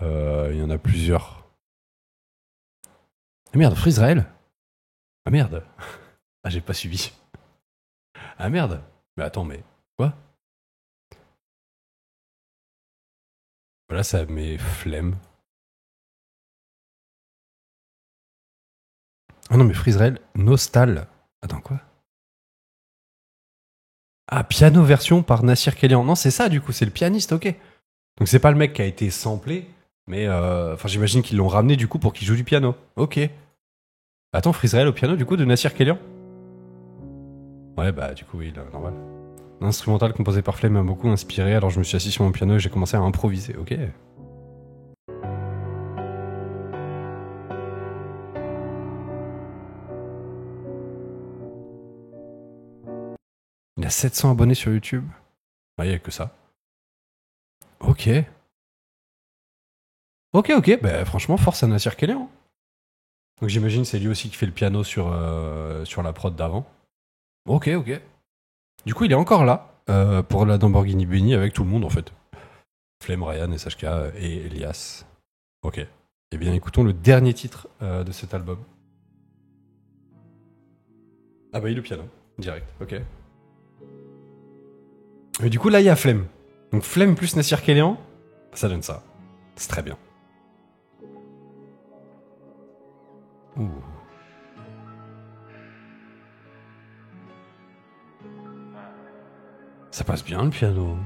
Il y en a plusieurs. Ah merde, Free Israel. Ah merde. Ah, j'ai pas suivi. Ah merde. Mais attends, mais quoi? Voilà, ça met flemme. Ah non, mais Free Israel, Nostal. Attends, quoi? Ah, piano version par Nassir Kélian. Non, c'est ça, du coup, c'est le pianiste, ok. Donc c'est pas le mec qui a été samplé, mais enfin j'imagine qu'ils l'ont ramené du coup pour qu'il joue du piano. Ok. Attends, Free Israel au piano du coup de Nassir Kélian? Ouais, bah du coup, oui, là, normal. L'instrumental composé par Flemme m'a beaucoup inspiré, alors je me suis assis sur mon piano et j'ai commencé à improviser, ok. Il a 700 abonnés sur YouTube. Bah, il y a que ça. Ok. Ok, bah franchement, force à Nassir Kélian. Donc j'imagine c'est lui aussi qui fait le piano sur la prod d'avant. Ok. Du coup, il est encore là pour la Lamborghini Benny avec tout le monde en fait. Flemme, Ryan, SHK et Elias. Ok. Eh bien, écoutons le dernier titre de cet album. Ah bah, il est le piano, direct, ok. Et du coup, là, il y a Flemme. Donc, Flemme plus Nassir Kélian, ça donne ça. C'est très bien. Ouh. Ça passe bien le piano.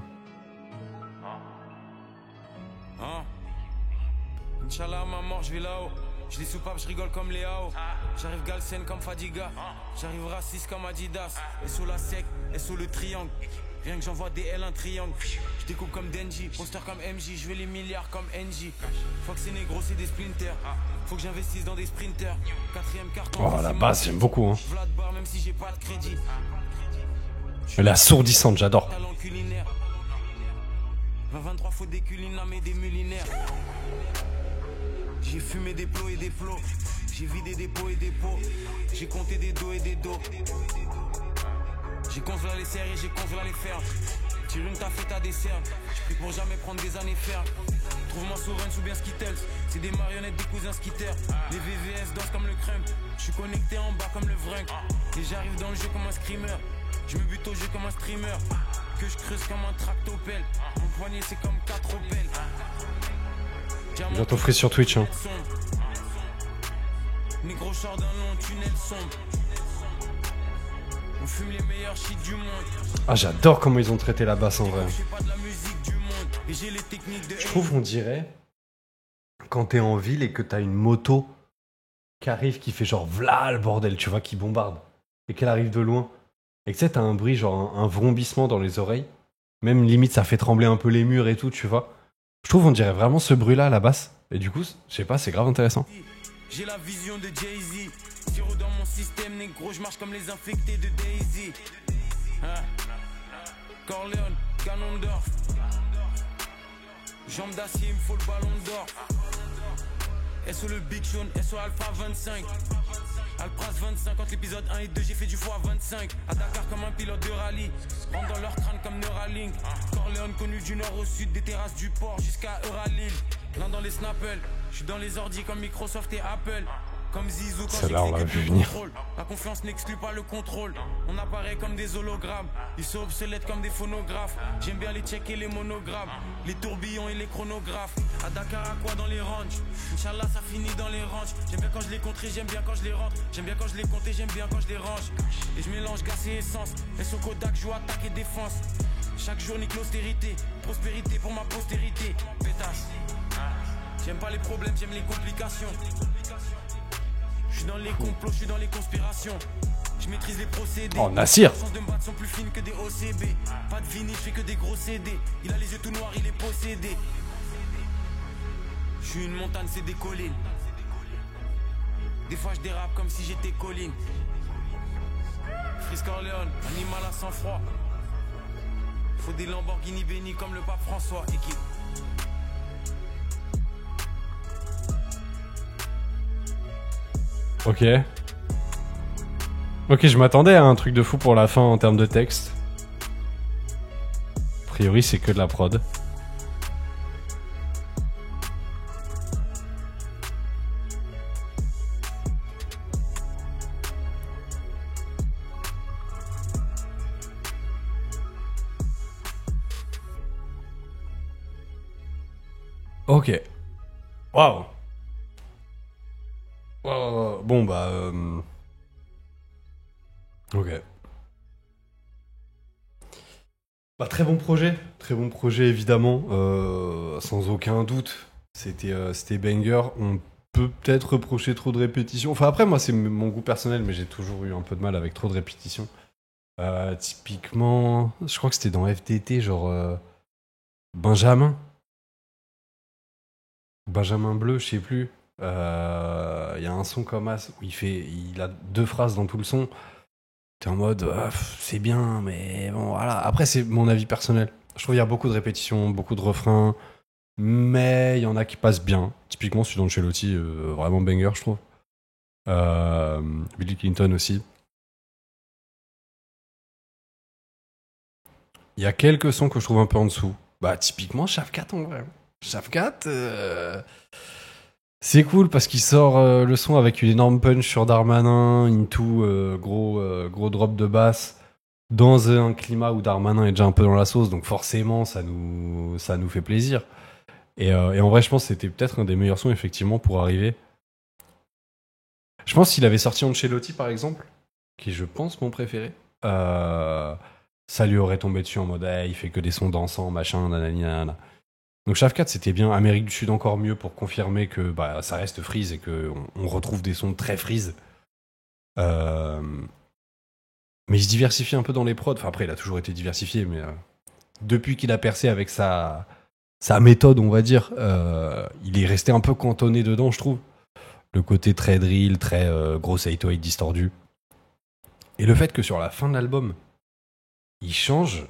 Hein? Inch'Allah, à ma mort, je vais là-haut. Je les soupape, je rigole comme Léao. J'arrive Galsen comme Fadiga. J'arrive raciste comme Adidas. Et sous la sec, et sous le triangle. Rien que j'envoie des L, un triangle. Je découpe comme Denji, poster comme MJ. Je veux les milliards comme NJ. Faut que c'est négro, c'est des splinters. Faut que j'investisse dans des sprinters. 4ème carton. Oh, la basse, j'aime beaucoup. Hein. Vlad Bar, même si j'ai pas de crédit. Elle est assourdissante, j'adore. Talent culinaire. 20-23 faut des culinas mais des mulinaires. J'ai fumé des plots et des flots. J'ai vidé des pots et des pots. J'ai compté des dos et des dos. J'ai compté les serres et j'ai compté les faire. Tire une tafette à des cernes. J'prie pour jamais prendre des années fermes. Trouve-moi Soren ou bien Skittles. C'est des marionnettes des cousins skitters. Les VVS dansent comme le crème. J'suis connecté en bas comme le vrink. Et j'arrive dans le jeu comme un screamer. Je me bute au jeu comme un streamer. Que je creuse comme un tractopelle. Mon poignet c'est comme 4 opels. Je vais t'offrir sur Twitch. Hein. Négro sort d'un long tunnel sombre. On fume les meilleurs shit du monde. Ah, j'adore comment ils ont traité la basse en vrai. Je fais pas de la musique du monde. Et j'ai les techniques de. Je trouve on dirait quand t'es en ville et que t'as une moto qui arrive qui fait genre v'là le bordel, tu vois, qui bombarde. Et qu'elle arrive de loin. Et que tu sais, t'as un bruit, genre un vrombissement dans les oreilles. Même limite, ça fait trembler un peu les murs et tout, tu vois. Je trouve on dirait vraiment ce bruit-là à la basse. Et du coup, je sais pas, c'est grave intéressant. J'ai la vision de Jay-Z. Sirop dans mon système, négro, je marche comme les infectés de Daisy. Hein? Corleone, Ganondorf. Jambes d'acier, il me faut le ballon d'or. SO le Big Sean, SO Alpha 25. Alpras 25, entre l'épisode 1 et 2, j'ai fait du foie 25. À Dakar comme un pilote de rallye. Rentre dans leur crâne comme Neuralink. Corleone connu du nord au sud, des terrasses du port jusqu'à Euralil. L'un dans les Snapple, je suis dans les ordi comme Microsoft et Apple. Comme Zizou quand celle-là, on l'a vu venir. La confiance n'exclut pas le contrôle. On apparaît comme des hologrammes. Ils sont obsolètes comme des phonographes. J'aime bien les checks et les monogrammes. Les tourbillons et les chronographes. À Dakar, à quoi dans les ranges. Inch'Allah, ça finit dans les ranges. J'aime bien quand je les contré, j'aime bien quand je les rentre. J'aime bien quand je les compte et j'aime bien quand je les range. Et je mélange gaz et essence. Et sur Kodak, joue attaque et défense. Chaque jour nique l'austérité. Prospérité pour ma postérité. Pétasse. J'aime pas les problèmes, j'aime les complications. Je suis dans les complots, je suis dans les conspirations. Je maîtrise les procédés. Oh, Nassir. Les chances de me battre sont plus fines que des OCB. Pas de vinyle, je fais que des gros CD. Il a les yeux tout noirs, il est possédé. Je suis une montagne, c'est des collines. Des fois je dérape comme si j'étais colline. Frisk Corleone, animal à sang-froid. Faut des Lamborghini bénis comme le pape François. Équipe. Ok. Ok, je m'attendais à un truc de fou pour la fin en termes de texte. A priori, c'est que de la prod. Ok. Waouh. Bon bah ok. Bah très bon projet évidemment, sans aucun doute. C'était banger. On peut peut-être reprocher trop de répétitions. Enfin après moi c'est mon goût personnel, mais j'ai toujours eu un peu de mal avec trop de répétitions. Typiquement, je crois que c'était dans FDT, genre Benjamin Bleu, je sais plus. Il y a un son comme As où il a 2 phrases dans tout le son. T'es en mode c'est bien, mais bon voilà. Après c'est mon avis personnel. Je trouve qu'il y a beaucoup de répétitions, beaucoup de refrains, mais il y en a qui passent bien. Typiquement celui d'Ancelotti, vraiment banger je trouve. Billy Clinton aussi. Il y a quelques sons que je trouve un peu en dessous. Bah typiquement Shafkat en vrai. Shafkat, c'est cool parce qu'il sort le son avec une énorme punch sur Darmanin, Into, gros drop de basse, dans un climat où Darmanin est déjà un peu dans la sauce, donc forcément ça nous fait plaisir. Et en vrai, je pense que c'était peut-être un des meilleurs sons effectivement pour arriver. Je pense qu'il avait sorti Ancelotti par exemple, qui est je pense mon préféré. Ça ça lui aurait tombé dessus en mode il fait que des sons dansants, machin, nanani, nanana. Donc Shaft 4 c'était bien, Amérique du Sud encore mieux pour confirmer que bah, ça reste Freeze et qu'on retrouve des sons très Freeze. Mais il se diversifie un peu dans les prods. Enfin après il a toujours été diversifié, mais depuis qu'il a percé avec sa méthode, on va dire, il est resté un peu cantonné dedans, je trouve. Le côté très drill, très gros 808 distordu. Et le fait que sur la fin de l'album, il change...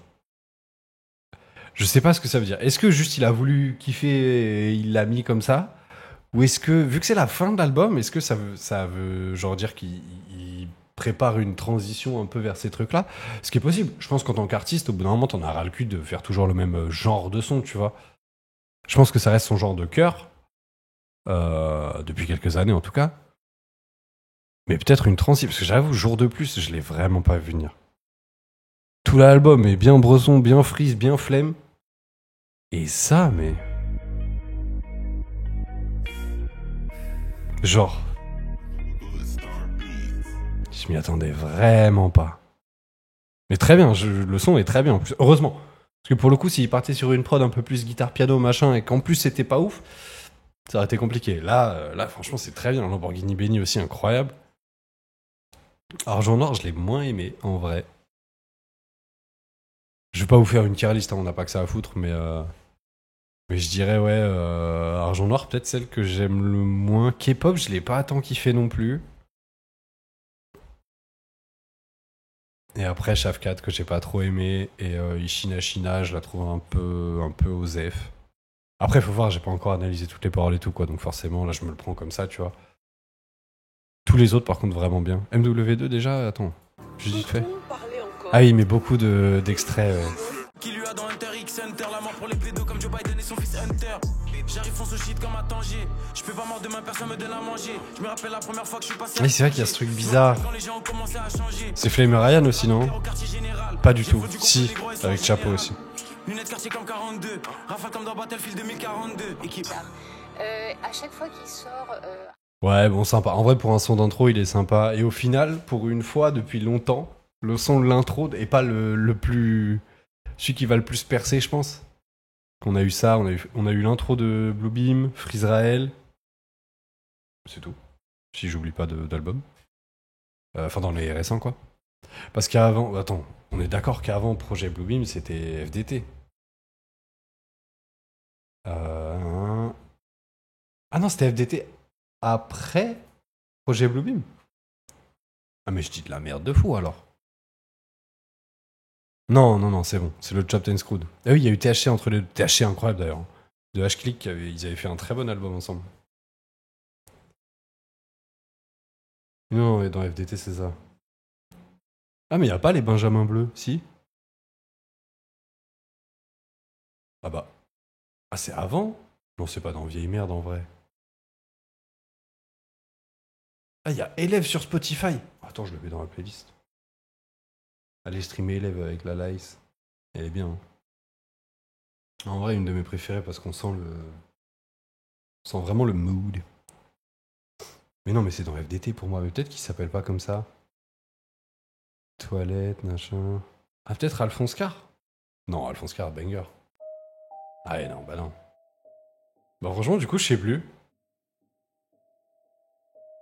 Je sais pas ce que ça veut dire. Est-ce que juste il a voulu kiffer et il l'a mis comme ça? Ou est-ce que, vu que c'est la fin de l'album, est-ce que ça veut genre dire qu'il prépare une transition un peu vers ces trucs-là? Ce qui est possible. Je pense qu'en tant qu'artiste, au bout d'un moment, t'en as ras le cul de faire toujours le même genre de son, tu vois. Je pense que ça reste son genre de cœur. Depuis quelques années, en tout cas. Mais peut-être une transition. Parce que j'avoue, jour de plus, je l'ai vraiment pas vu venir. Tout l'album est bien bresson, bien Freeze, bien flemme. Et ça, mais... Genre... Je m'y attendais vraiment pas. Mais très bien, le son est très bien. Heureusement. Parce que pour le coup, s'il partait sur une prod un peu plus guitare-piano, machin, et qu'en plus c'était pas ouf, ça aurait été compliqué. Là franchement, c'est très bien. Lamborghini Benny aussi, incroyable. Argent Noir, je l'ai moins aimé, en vrai. Je vais pas vous faire une tier list, hein, on n'a pas que ça à foutre, mais je dirais, ouais, Argent Noir, peut-être celle que j'aime le moins. K-pop, je l'ai pas tant kiffé non plus. Et après, Shaft 4, que j'ai pas trop aimé. Et Ishina Shina, je la trouve un peu osef. Après, faut voir, j'ai pas encore analysé toutes les paroles et tout, quoi. Donc forcément, là, je me le prends comme ça, tu vois. Tous les autres, par contre, vraiment bien. MW2, déjà, attends, juste vite fait. Ah oui, mais beaucoup d'extraits. Qui lui a dans Hunter X Hunter, la mort pour les plaidos comme Joe Biden et son fils Hunter. J'arrive fonce au shit comme un Tangier. Je peux pas mort demain, personne me donne à manger. Je me rappelle la première fois que je suis passé. Oui, c'est vrai qu'il y a ce truc bizarre. C'est Flame Ryan aussi, non? Pas du tout. Si, avec Chapeau aussi. Lunettes quartier comme 42. Rafale comme dans Battlefield 2042. Équipe. À chaque fois qu'il sort. Ouais, bon, sympa. En vrai, pour un son d'intro, il est sympa. Et au final, pour une fois, depuis longtemps, le son de l'intro est pas le plus... Celui qui va le plus percer, je pense. On a eu ça, on a eu l'intro de Bluebeam, Freezrael. C'est tout. Si j'oublie pas d'album. Enfin, dans les récents, quoi. Parce qu'avant... Attends, on est d'accord qu'avant, projet Bluebeam, c'était FDT. Ah non, c'était FDT après projet Bluebeam. Ah mais je dis de la merde de fou, alors. Non, c'est bon. C'est le Chopped and Screwed. Ah oui, il y a eu THC entre les deux. THC incroyable d'ailleurs. De H-Click, ils avaient fait un très bon album ensemble. Non, dans FDT, c'est ça. Ah, mais il n'y a pas les Benjamins Bleus, si? Ah bah. Ah, c'est avant? Non, c'est pas dans Vieille Merde en vrai. Ah, il y a Élève sur Spotify. Attends, je le mets dans la playlist. Allez streamer Élève avec la Lice. Elle est bien. Hein. En vrai, une de mes préférées parce qu'on sent on sent vraiment le mood. Mais non, mais c'est dans FDT pour moi. Mais peut-être qu'il s'appelle pas comme ça. Toilette, machin. Ah, peut-être Alphonse Carr? Non, Alphonse Carr, banger. Ah, ouais, non, bah non. Bah, franchement, du coup, je sais plus.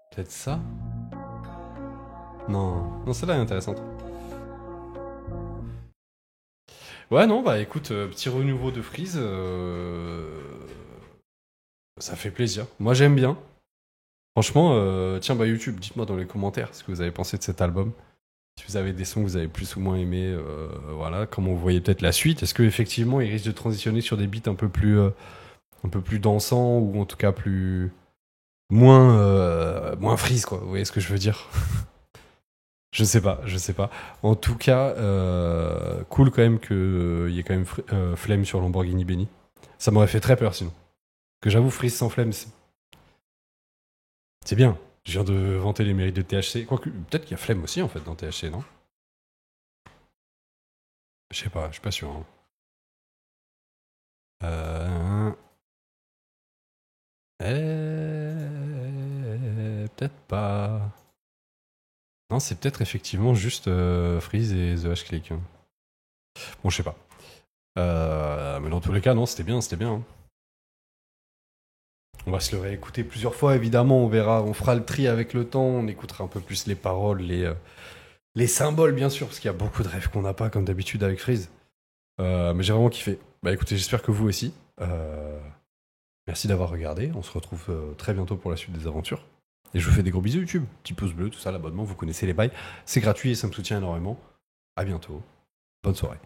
Peut-être ça? Non, celle-là est intéressante. Ouais, non, bah écoute, petit renouveau de Freeze. Ça fait plaisir. Moi, j'aime bien. Franchement, tiens, bah YouTube, dites-moi dans les commentaires ce que vous avez pensé de cet album. Si vous avez des sons que vous avez plus ou moins aimés, voilà, comment vous voyez peut-être la suite. Est-ce qu'effectivement, il risque de transitionner sur des beats un peu plus dansants ou en tout cas moins Freeze, quoi. Vous voyez ce que je veux dire? Je sais pas. En tout cas, cool quand même qu'il y ait quand même Flemme sur Lamborghini Benny. Ça m'aurait fait très peur sinon. Que j'avoue, Freeze sans Flemme, c'est bien. Je viens de vanter les mérites de THC. Quoique, peut-être qu'il y a Flemme aussi en fait dans THC, non? Je sais pas, je suis pas sûr. Hein. Peut-être pas. Non, c'est peut-être effectivement juste Freeze et The H-Click. Hein. Bon, je sais pas. Mais dans tous les cas, non, c'était bien, c'était bien. Hein. On va se le réécouter plusieurs fois, évidemment. On verra, on fera le tri avec le temps. On écoutera un peu plus les paroles, les symboles, bien sûr, parce qu'il y a beaucoup de rêves qu'on n'a pas, comme d'habitude avec Freeze. Mais j'ai vraiment kiffé. Bah écoutez, j'espère que vous aussi. Merci d'avoir regardé. On se retrouve très bientôt pour la suite des aventures. Et je vous fais des gros bisous YouTube. Petit pouce bleu, tout ça, l'abonnement, vous connaissez les bails. C'est gratuit et ça me soutient énormément. À bientôt. Bonne soirée.